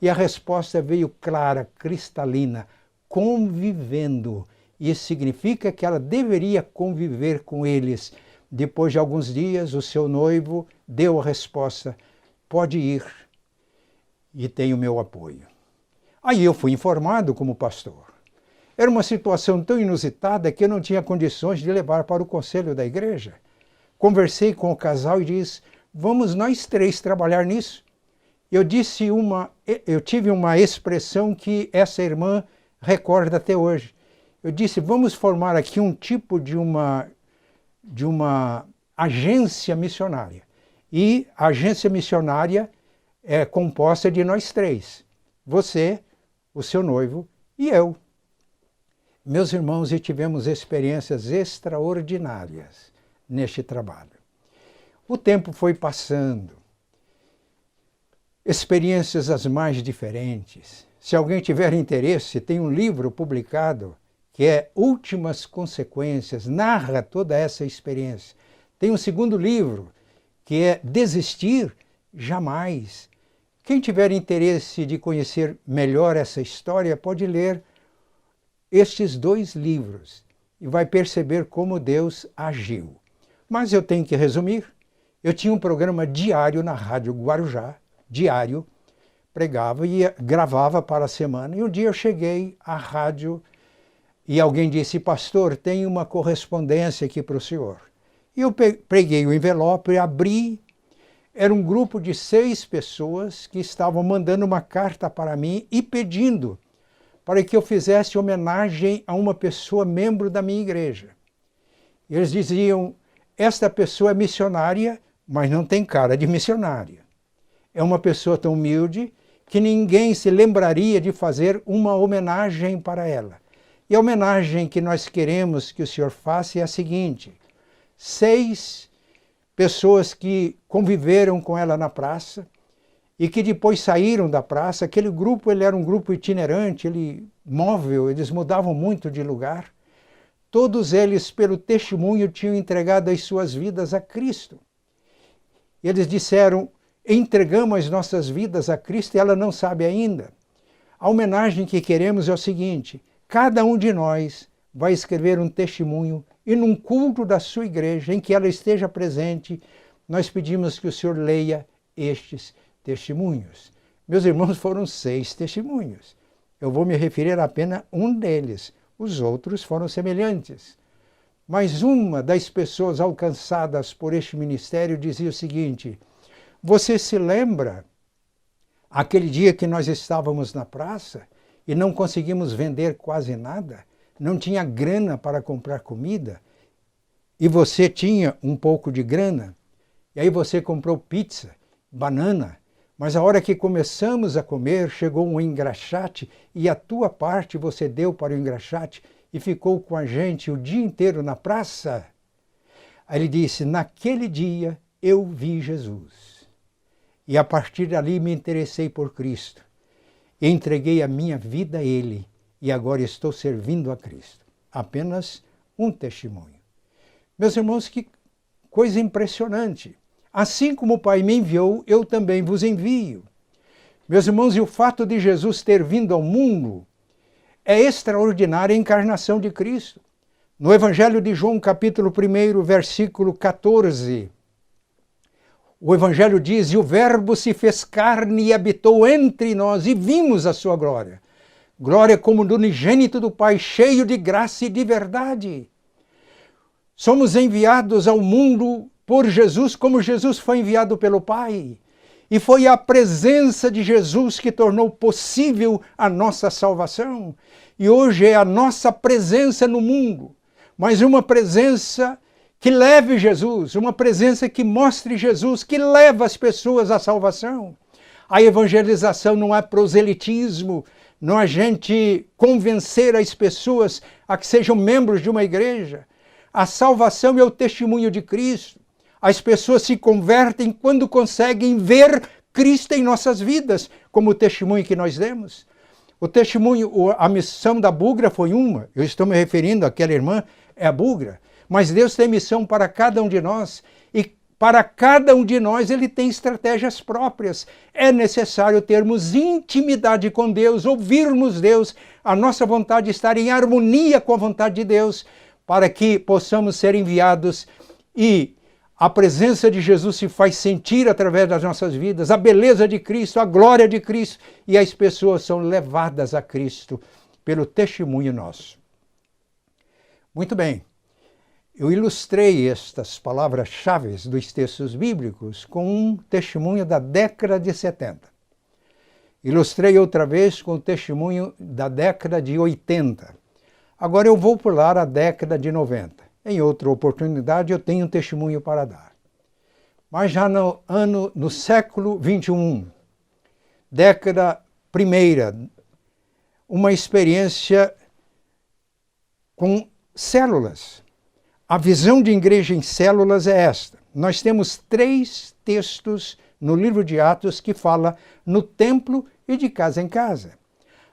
E a resposta veio clara, cristalina: convivendo. Isso significa que ela deveria conviver com eles. Depois de alguns dias, o seu noivo deu a resposta: pode ir e tem o meu apoio. Aí eu fui informado como pastor. Era uma situação tão inusitada que eu não tinha condições de levar para o conselho da igreja. Conversei com o casal e disse: vamos nós três trabalhar nisso. Eu tive uma expressão que essa irmã recorda até hoje. Eu disse: vamos formar aqui um tipo de uma agência missionária. E a agência missionária é composta de nós três: você, o seu noivo e eu. Meus irmãos, e tivemos experiências extraordinárias neste trabalho. O tempo foi passando, experiências as mais diferentes. Se alguém tiver interesse, tem um livro publicado que é Últimas Consequências, narra toda essa experiência. Tem um segundo livro que é Desistir Jamais. Quem tiver interesse de conhecer melhor essa história pode ler estes dois livros e vai perceber como Deus agiu. Mas eu tenho que resumir. Eu tinha um programa diário na Rádio Guarujá, diário, pregava e gravava para a semana. E um dia eu cheguei à rádio e alguém disse: pastor, tem uma correspondência aqui para o senhor. E eu peguei o envelope e abri. Era um grupo de 6 pessoas que estavam mandando uma carta para mim e pedindo para que eu fizesse homenagem a uma pessoa membro da minha igreja. E eles diziam: esta pessoa é missionária, mas não tem cara de missionária. É uma pessoa tão humilde que ninguém se lembraria de fazer uma homenagem para ela. E a homenagem que nós queremos que o senhor faça é a seguinte: 6 pessoas que conviveram com ela na praça e que depois saíram da praça. Aquele grupo ele era um grupo itinerante, móvel, eles mudavam muito de lugar. Todos eles, pelo testemunho, tinham entregado as suas vidas a Cristo. Eles disseram: entregamos as nossas vidas a Cristo e ela não sabe ainda. A homenagem que queremos é o seguinte: cada um de nós vai escrever um testemunho e num culto da sua igreja em que ela esteja presente, nós pedimos que o senhor leia estes testemunhos. Meus irmãos, foram 6 testemunhos. Eu vou me referir a apenas um deles. Os outros foram semelhantes. Mas uma das pessoas alcançadas por este ministério dizia o seguinte: você se lembra aquele dia que nós estávamos na praça e não conseguimos vender quase nada? não tinha grana para comprar comida, e você tinha um pouco de grana, e aí você comprou pizza, banana, mas a hora que começamos a comer, chegou um engraxate e a tua parte você deu para o engraxate e ficou com a gente o dia inteiro na praça. Aí ele disse, naquele dia eu vi Jesus. E a partir dali me interessei por Cristo. Entreguei a minha vida a Ele e agora estou servindo a Cristo. Apenas um testemunho. Meus irmãos, que coisa impressionante. Assim como o Pai me enviou, eu também vos envio. Meus irmãos, e o fato de Jesus ter vindo ao mundo é extraordinária a encarnação de Cristo. No Evangelho de João, capítulo 1, versículo 14, o Evangelho diz, e o Verbo se fez carne e habitou entre nós, e vimos a sua glória. Glória como do unigênito do Pai, cheio de graça e de verdade. Somos enviados ao mundo por Jesus, como Jesus foi enviado pelo Pai. E foi a presença de Jesus que tornou possível a nossa salvação. E hoje é a nossa presença no mundo, mas uma presença que leve Jesus, uma presença que mostre Jesus, que leva as pessoas à salvação. A evangelização não é proselitismo, não é a gente convencer as pessoas a que sejam membros de uma igreja. A salvação é o testemunho de Cristo. As pessoas se convertem quando conseguem ver Cristo em nossas vidas, como o testemunho que nós demos. O testemunho, a missão da Bugra foi uma, eu estou me referindo àquela irmã, é a Bugra, mas Deus tem missão para cada um de nós e para cada um de nós Ele tem estratégias próprias. É necessário termos intimidade com Deus, ouvirmos Deus, a nossa vontade estar em harmonia com a vontade de Deus, para que possamos ser enviados e a presença de Jesus se faz sentir através das nossas vidas, a beleza de Cristo, a glória de Cristo, e as pessoas são levadas a Cristo pelo testemunho nosso. Muito bem, eu ilustrei estas palavras-chave dos textos bíblicos com um testemunho da década de 70. Ilustrei outra vez com o testemunho da década de 80. Agora eu vou pular a década de 90. Em outra oportunidade eu tenho um testemunho para dar. Mas já no século 21, década primeira, uma experiência com células. A visão de igreja em células é esta. Nós temos 3 textos no livro de Atos que fala no templo e de casa em casa.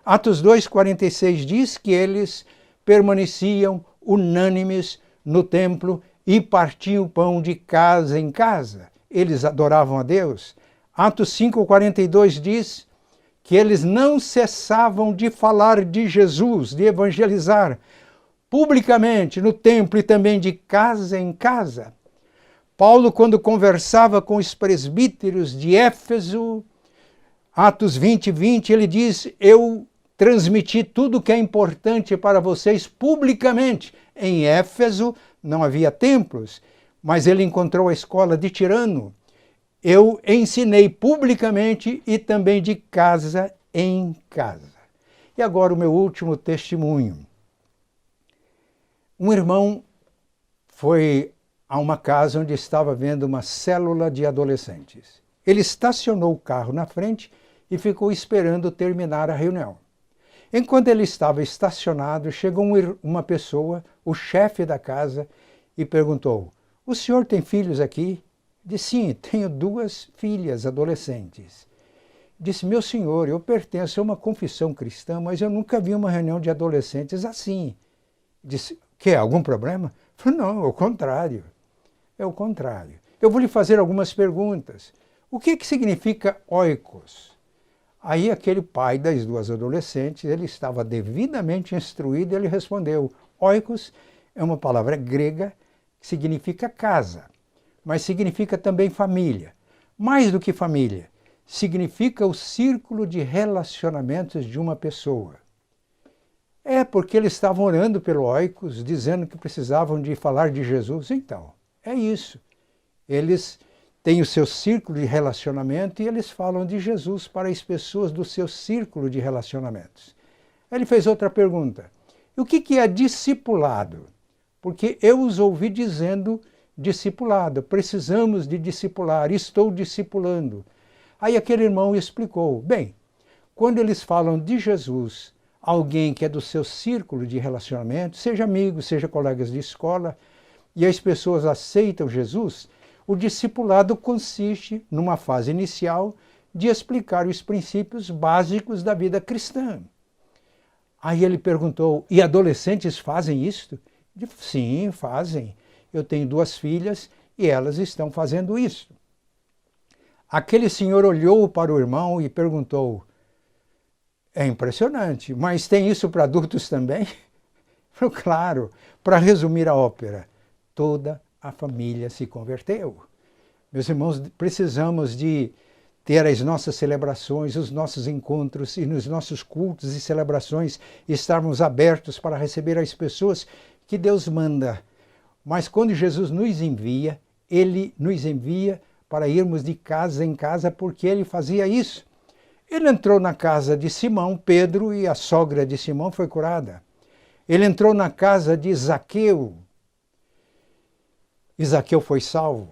Atos 2,46 diz que eles permaneciam unânimes no templo e partiam o pão de casa em casa. Eles adoravam a Deus. Atos 5,42 diz que eles não cessavam de falar de Jesus, de evangelizar publicamente no templo e também de casa em casa. Paulo, quando conversava com os presbíteros de Éfeso, Atos 20:20, ele diz, eu transmiti tudo que é importante para vocês publicamente. Em Éfeso não havia templos, mas ele encontrou a escola de Tirano. Eu ensinei publicamente e também de casa em casa. E agora o meu último testemunho. Um irmão foi a uma casa onde estava havendo uma célula de adolescentes. Ele estacionou o carro na frente e ficou esperando terminar a reunião. Enquanto ele estava estacionado, chegou uma pessoa, o chefe da casa, e perguntou, o senhor tem filhos aqui? Disse, sim, tenho 2 filhas adolescentes. Disse, meu senhor, eu pertenço a uma confissão cristã, mas eu nunca vi uma reunião de adolescentes assim. Disse, quer algum problema? Falei, não, é o contrário. É o contrário. Eu vou lhe fazer algumas perguntas. O que significa oikos? Aí aquele pai das 2 adolescentes, ele estava devidamente instruído e ele respondeu, oikos é uma palavra grega que significa casa, mas significa também família. Mais do que família, significa o círculo de relacionamentos de uma pessoa. É porque eles estavam orando pelo oikos, dizendo que precisavam de falar de Jesus. Então, é isso. Eles têm o seu círculo de relacionamento e eles falam de Jesus para as pessoas do seu círculo de relacionamentos. Ele fez outra pergunta. E o que é discipulado? Porque eu os ouvi dizendo discipulado, precisamos de discipular, estou discipulando. Aí aquele irmão explicou, bem, quando eles falam de Jesus, alguém que é do seu círculo de relacionamento, seja amigo, seja colegas de escola, e as pessoas aceitam Jesus, o discipulado consiste, numa fase inicial, de explicar os princípios básicos da vida cristã. Aí ele perguntou, e adolescentes fazem isto? Eu disse, sim, fazem. Eu tenho 2 filhas e elas estão fazendo isso. Aquele senhor olhou para o irmão e perguntou, é impressionante, mas tem isso para adultos também? Falei, claro, para resumir a ópera, toda a família se converteu. Meus irmãos, precisamos de ter as nossas celebrações, os nossos encontros e nos nossos cultos e celebrações estarmos abertos para receber as pessoas que Deus manda. Mas quando Jesus nos envia, Ele nos envia para irmos de casa em casa, porque Ele fazia isso. Ele entrou na casa de Simão, Pedro, e a sogra de Simão foi curada. Ele entrou na casa de Zaqueu, e Zaqueu foi salvo.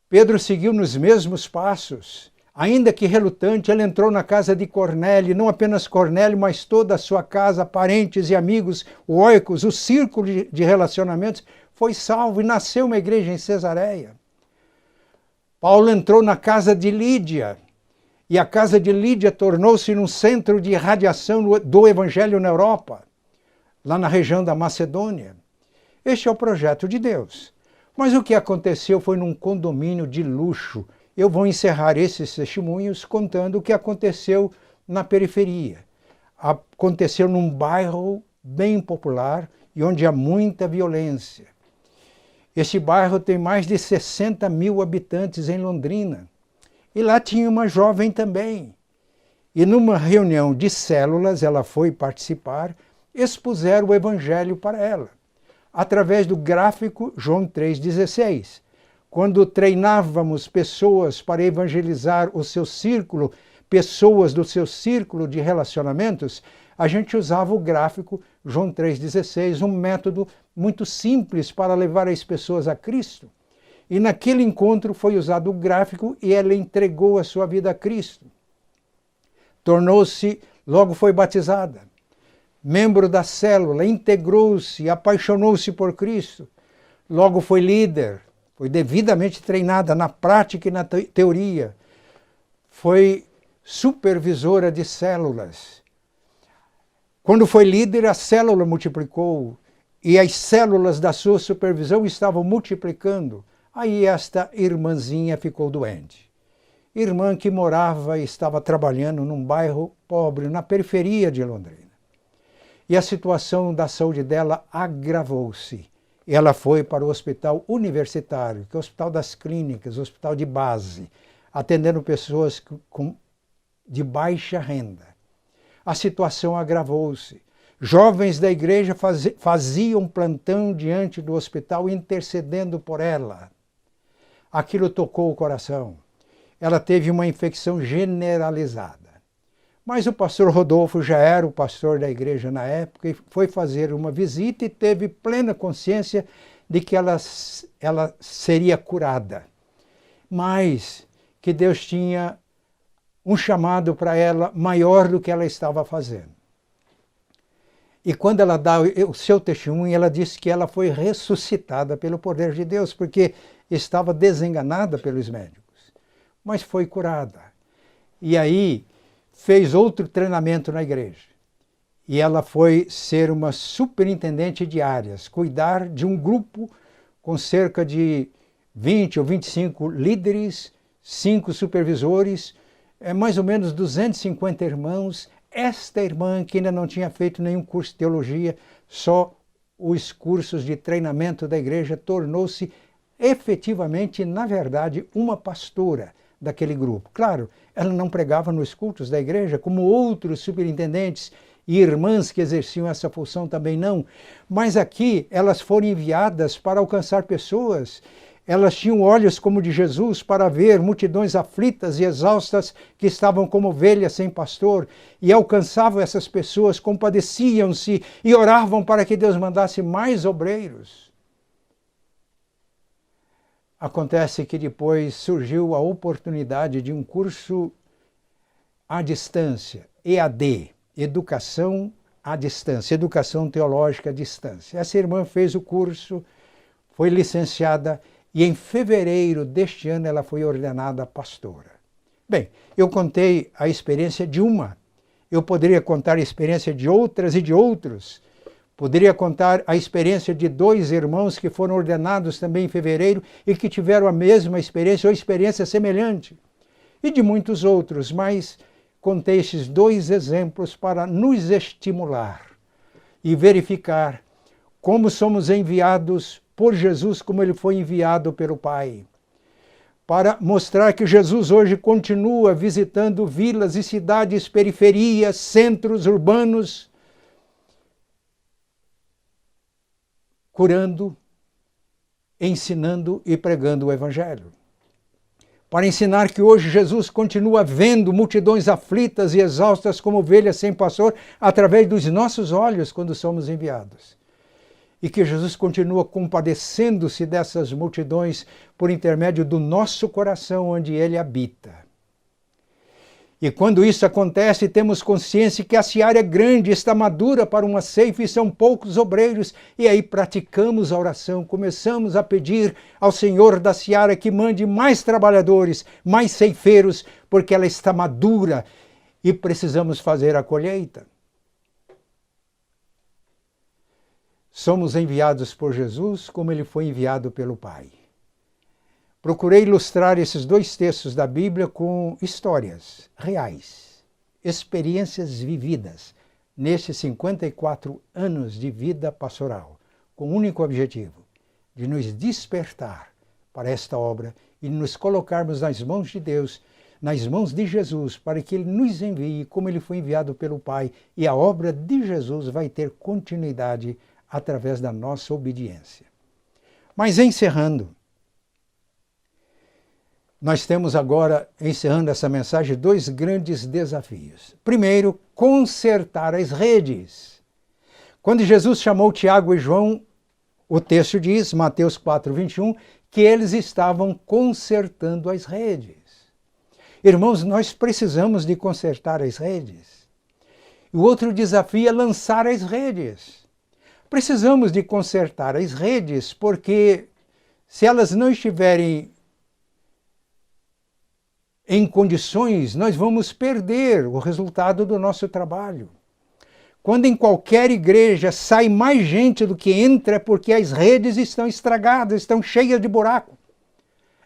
Pedro seguiu nos mesmos passos. Ainda que relutante, ele entrou na casa de Cornélio, não apenas Cornélio, mas toda a sua casa, parentes e amigos, oicos, o círculo de relacionamentos, foi salvo e nasceu uma igreja em Cesareia. Paulo entrou na casa de Lídia, e a casa de Lídia tornou-se um centro de irradiação do evangelho na Europa, lá na região da Macedônia. Este é o projeto de Deus. Mas o que aconteceu foi num condomínio de luxo. Eu vou encerrar esses testemunhos contando o que aconteceu na periferia. Aconteceu num bairro bem popular e onde há muita violência. Este bairro tem mais de 60 mil habitantes em Londrina. E lá tinha uma jovem também. E numa reunião de células, ela foi participar, expuseram o evangelho para ela, através do gráfico João 3,16. Quando treinávamos pessoas para evangelizar o seu círculo, pessoas do seu círculo de relacionamentos, a gente usava o gráfico João 3,16, um método muito simples para levar as pessoas a Cristo. E naquele encontro foi usado o gráfico e ela entregou a sua vida a Cristo. Tornou-se, logo foi batizada. Membro da célula, integrou-se, apaixonou-se por Cristo. Logo foi líder, foi devidamente treinada na prática e na teoria. Foi supervisora de células. Quando foi líder, a célula multiplicou e as células da sua supervisão estavam multiplicando. Aí esta irmãzinha ficou doente. Irmã que morava e estava trabalhando num bairro pobre, na periferia de Londrina. E a situação da saúde dela agravou-se. Ela foi para o hospital universitário, que é o hospital das clínicas, o hospital de base, atendendo pessoas de baixa renda. A situação agravou-se. Jovens da igreja faziam plantão diante do hospital, intercedendo por ela. Aquilo tocou o coração. Ela teve uma infecção generalizada. Mas o pastor Rodolfo já era o pastor da igreja na época e foi fazer uma visita e teve plena consciência de que ela seria curada. Mas que Deus tinha um chamado para ela maior do que ela estava fazendo. E quando ela dá o seu testemunho, ela disse que ela foi ressuscitada pelo poder de Deus, porque estava desenganada pelos médicos, mas foi curada. E aí fez outro treinamento na igreja. E ela foi ser uma superintendente de áreas, cuidar de um grupo com cerca de 20 ou 25 líderes, 5 supervisores, mais ou menos 250 irmãos. Esta irmã, que ainda não tinha feito nenhum curso de teologia, só os cursos de treinamento da igreja, tornou-se efetivamente, na verdade, uma pastora daquele grupo. Claro, ela não pregava nos cultos da igreja, como outros superintendentes e irmãs que exerciam essa função também não, mas aqui elas foram enviadas para alcançar pessoas Elas tinham olhos como de Jesus para ver multidões aflitas e exaustas que estavam como ovelhas sem pastor, e alcançavam essas pessoas, compadeciam-se e oravam para que Deus mandasse mais obreiros. Acontece que depois surgiu a oportunidade de um curso à distância, EAD, Educação à Distância, Educação Teológica à Distância. Essa irmã fez o curso, foi licenciada, e em fevereiro deste ano ela foi ordenada pastora. Bem, eu contei a experiência de uma. Eu poderia contar a experiência de outras e de outros. Poderia contar a experiência de 2 irmãos que foram ordenados também em fevereiro e que tiveram a mesma experiência ou experiência semelhante. E de muitos outros, mas contei esses 2 exemplos para nos estimular e verificar como somos enviados por Jesus, como ele foi enviado pelo Pai, para mostrar que Jesus hoje continua visitando vilas e cidades, periferias, centros urbanos, curando, ensinando e pregando o Evangelho. Para ensinar que hoje Jesus continua vendo multidões aflitas e exaustas como ovelhas sem pastor através dos nossos olhos quando somos enviados. E que Jesus continua compadecendo-se dessas multidões por intermédio do nosso coração onde Ele habita. E quando isso acontece, temos consciência que a seara é grande, está madura para uma ceifa e são poucos obreiros. E aí praticamos a oração, começamos a pedir ao Senhor da seara que mande mais trabalhadores, mais ceifeiros, porque ela está madura e precisamos fazer a colheita. Somos enviados por Jesus como ele foi enviado pelo Pai. Procurei ilustrar esses 2 textos da Bíblia com histórias reais, experiências vividas nesses 54 anos de vida pastoral, com o único objetivo de nos despertar para esta obra e nos colocarmos nas mãos de Deus, nas mãos de Jesus, para que Ele nos envie como Ele foi enviado pelo Pai, e a obra de Jesus vai ter continuidade através da nossa obediência. Mas encerrando, nós temos agora, encerrando essa mensagem, 2 grandes desafios. Primeiro, consertar as redes. Quando Jesus chamou Tiago e João, o texto diz, Mateus 4:21, que eles estavam consertando as redes. Irmãos, nós precisamos de consertar as redes. O outro desafio é lançar as redes. Precisamos de consertar as redes, porque se elas não estiverem em condições, nós vamos perder o resultado do nosso trabalho. Quando em qualquer igreja sai mais gente do que entra, é porque as redes estão estragadas, estão cheias de buraco.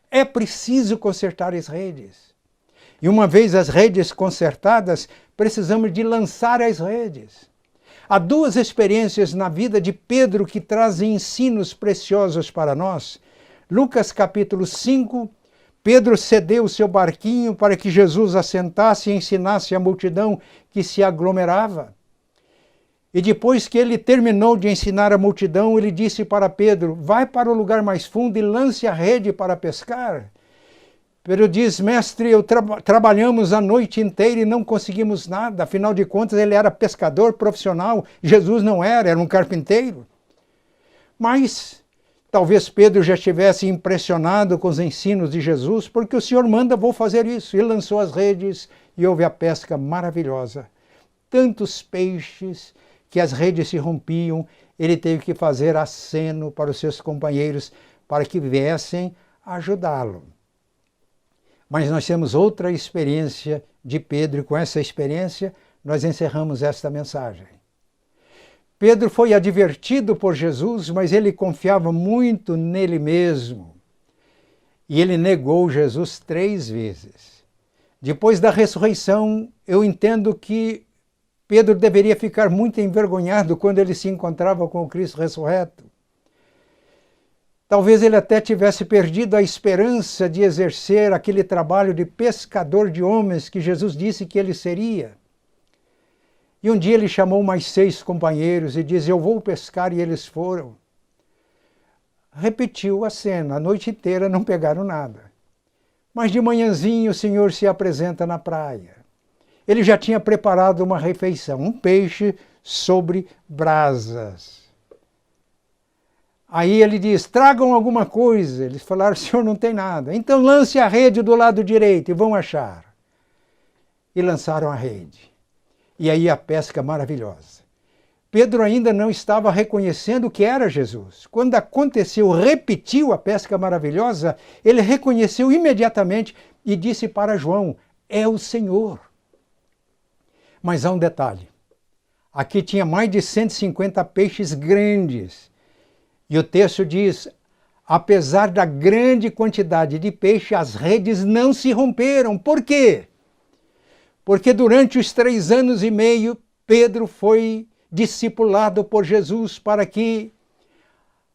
É preciso consertar as redes. E uma vez as redes consertadas, precisamos de lançar as redes. Há 2 experiências na vida de Pedro que trazem ensinos preciosos para nós. Lucas capítulo 5, Pedro cedeu o seu barquinho para que Jesus assentasse e ensinasse a multidão que se aglomerava. E depois que ele terminou de ensinar a multidão, ele disse para Pedro, vai para o lugar mais fundo e lance a rede para pescar. Pedro diz, mestre, trabalhamos a noite inteira e não conseguimos nada. Afinal de contas, ele era pescador profissional. Jesus não era um carpinteiro. Mas talvez Pedro já estivesse impressionado com os ensinos de Jesus, porque o Senhor manda, vou fazer isso. Ele lançou as redes e houve a pesca maravilhosa. Tantos peixes que as redes se rompiam, ele teve que fazer aceno para os seus companheiros para que viessem ajudá-lo. Mas nós temos outra experiência de Pedro, e com essa experiência nós encerramos esta mensagem. Pedro foi advertido por Jesus, mas ele confiava muito nele mesmo. E ele negou Jesus 3 vezes. Depois da ressurreição, eu entendo que Pedro deveria ficar muito envergonhado quando ele se encontrava com o Cristo ressurreto. Talvez ele até tivesse perdido a esperança de exercer aquele trabalho de pescador de homens que Jesus disse que ele seria. E um dia ele chamou mais 6 companheiros e disse, eu vou pescar, e eles foram. repetiu a cena. A noite inteira não pegaram nada. Mas de manhãzinho o Senhor se apresenta na praia. Ele já tinha preparado uma refeição, um peixe sobre brasas. Aí ele diz, tragam alguma coisa. Eles falaram, Senhor, não tem nada. Então lance a rede do lado direito e vão achar. E lançaram a rede. E aí a pesca maravilhosa. Pedro ainda não estava reconhecendo que era Jesus. Quando aconteceu, repetiu a pesca maravilhosa, ele reconheceu imediatamente e disse para João, é o Senhor. Mas há um detalhe. Aqui tinha mais de 150 peixes grandes. E o texto diz, apesar da grande quantidade de peixe, as redes não se romperam. Por quê? Porque durante os 3 anos e meio, Pedro foi discipulado por Jesus para que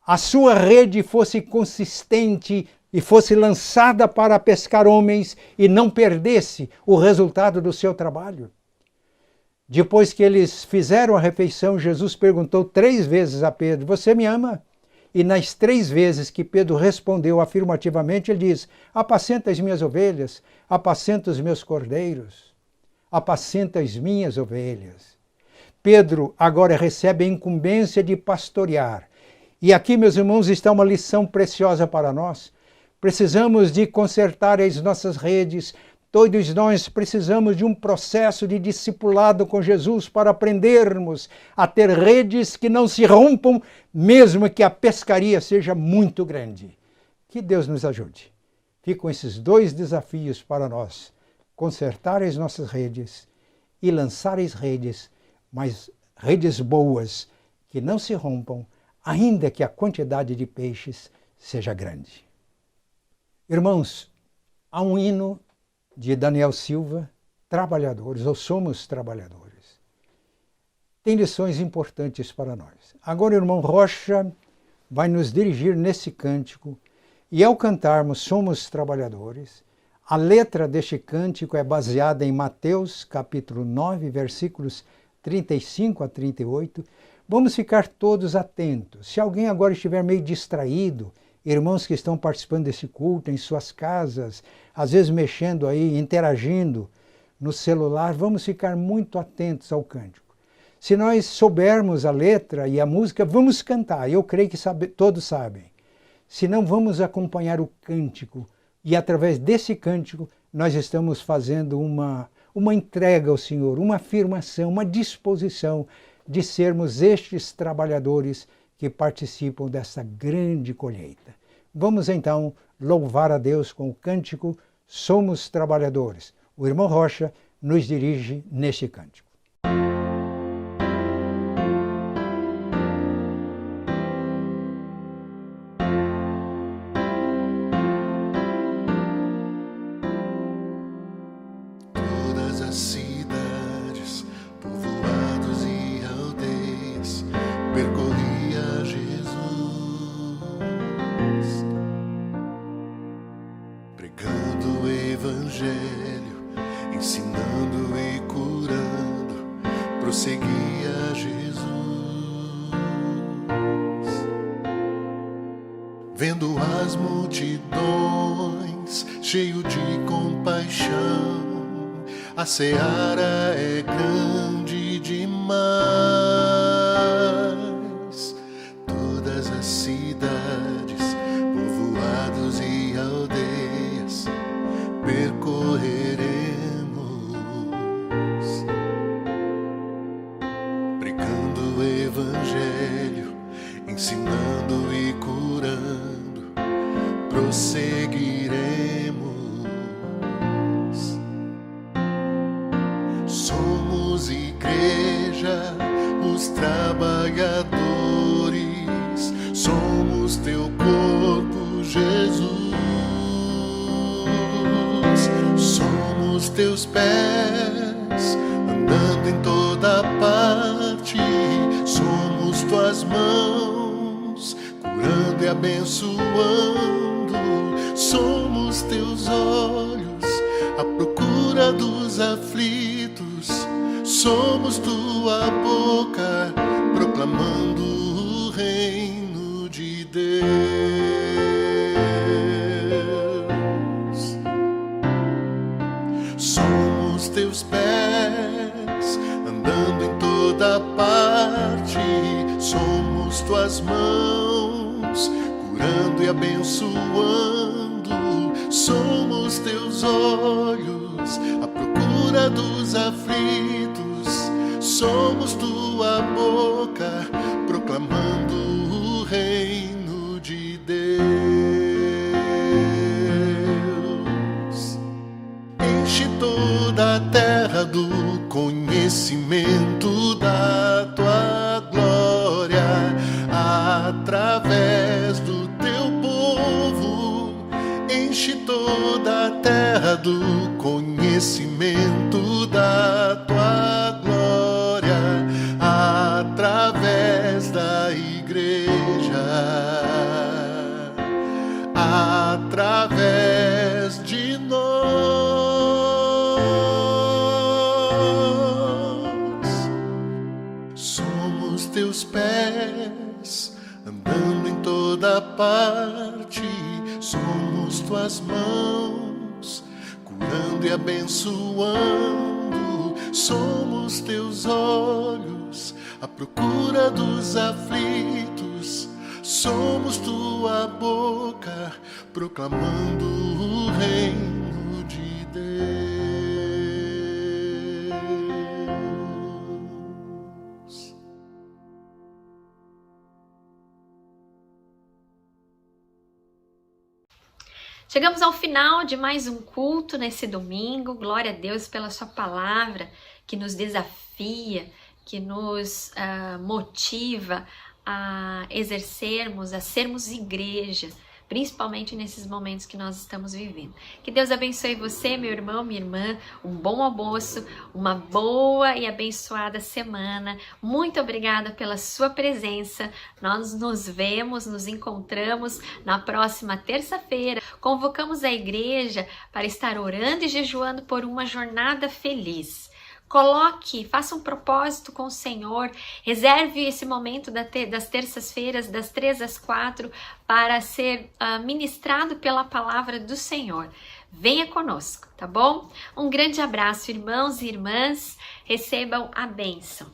a sua rede fosse consistente e fosse lançada para pescar homens e não perdesse o resultado do seu trabalho. Depois que eles fizeram a refeição, Jesus perguntou 3 vezes a Pedro, você me ama? E nas 3 vezes que Pedro respondeu afirmativamente, ele diz, apacenta as minhas ovelhas, apacenta os meus cordeiros, apacenta as minhas ovelhas. Pedro agora recebe a incumbência de pastorear. E aqui, meus irmãos, está uma lição preciosa para nós. Precisamos de consertar as nossas redes. Todos nós precisamos de um processo de discipulado com Jesus para aprendermos a ter redes que não se rompam, mesmo que a pescaria seja muito grande. Que Deus nos ajude. Ficam esses 2 desafios para nós. Consertar as nossas redes e lançar as redes, mas redes boas, que não se rompam, ainda que a quantidade de peixes seja grande. Irmãos, há um hino de Daniel Silva, trabalhadores, ou somos trabalhadores. Tem lições importantes para nós. Agora o irmão Rocha vai nos dirigir nesse cântico, e ao cantarmos Somos Trabalhadores, a letra deste cântico é baseada em Mateus, capítulo 9, versículos 35 a 38. Vamos ficar todos atentos. Se alguém agora estiver meio distraído, irmãos que estão participando desse culto em suas casas, às vezes mexendo aí, interagindo no celular, vamos ficar muito atentos ao cântico. Se nós soubermos a letra e a música, vamos cantar. Eu creio que todos sabem. Se não, vamos acompanhar o cântico. E através desse cântico, nós estamos fazendo uma entrega ao Senhor, uma afirmação, uma disposição de sermos estes trabalhadores que participam dessa grande colheita. Vamos então louvar a Deus com o cântico Somos Trabalhadores. O irmão Rocha nos dirige neste cântico. Todas as cidades, povoados e aldeias, percorria Jesus, pregando o Evangelho, ensinando e curando, prosseguia Jesus. Vendo as multidões, cheio de compaixão, a seara é grande demais. Todas as cidades, povoados e aldeias, percorreremos, pregando o Evangelho, ensinando e curando, prosseguiremos. Somos igreja, os trabalhadores, somos teu corpo, Jesus. Somos teus pés, andando em toda parte, somos tuas mãos, curando e abençoando. Somos teus olhos, à procura dos aflitos, somos tua boca, proclamando o reino de Deus. toda parte. Somos tuas mãos, curando e abençoando. Somos teus olhos, à procura dos aflitos. Somos tua boca, proclamando o reino de Deus. Enche toda a terra do conhecimento da tua glória, através do teu povo. Enche toda a terra do conhecimento da tua glória, através da igreja, através de nós. Somos teus pés, andando em toda parte. Somos tuas mãos, curando e abençoando. Somos teus olhos, à procura dos aflitos. Somos tua boca, proclamando o reino de Deus. Chegamos ao final de mais um culto nesse domingo. Glória a Deus pela sua palavra que nos desafia, que nos motiva a exercermos, a sermos igreja, principalmente nesses momentos que nós estamos vivendo. Que Deus abençoe você, meu irmão, minha irmã, um bom almoço, uma boa e abençoada semana. Muito obrigada pela sua presença. Nós nos vemos, nos encontramos na próxima terça-feira. Convocamos a igreja para estar orando e jejuando por uma jornada feliz. Coloque, faça um propósito com o Senhor, reserve esse momento das terças-feiras, das 3 às 4, para ser ministrado pela palavra do Senhor. Venha conosco, tá bom? Um grande abraço, irmãos e irmãs, recebam a bênção.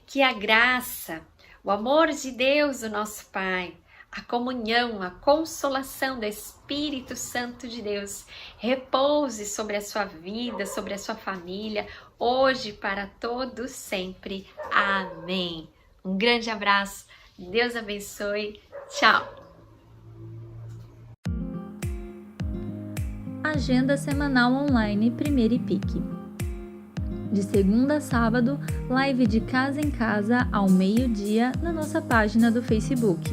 Que a graça, o amor de Deus, o nosso Pai, a comunhão, a consolação do Espírito Santo de Deus repouse sobre a sua vida, sobre a sua família, hoje para todos sempre. Amém. Um grande abraço, Deus abençoe, tchau. Agenda semanal online Primeira e Pique. De segunda a sábado, live de casa em casa ao meio-dia na nossa página do Facebook.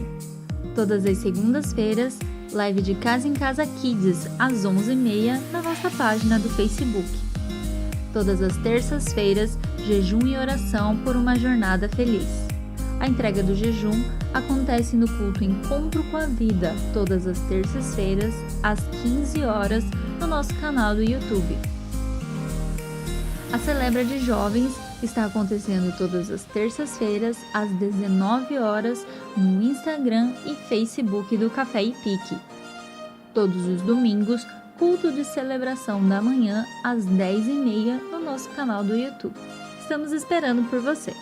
Todas as segundas-feiras, live de Casa em Casa Kids às 11h30 na nossa página do Facebook. Todas as terças-feiras, jejum e oração por uma jornada feliz. A entrega do jejum acontece no culto Encontro com a Vida, todas as terças-feiras, às 15 horas, no nosso canal do YouTube. A Celebra de Jovens está acontecendo todas as terças-feiras, às 19 horas, no Instagram e Facebook do Café e Pique. Todos os domingos, culto de celebração da manhã, às 10h30, no nosso canal do YouTube. Estamos esperando por você!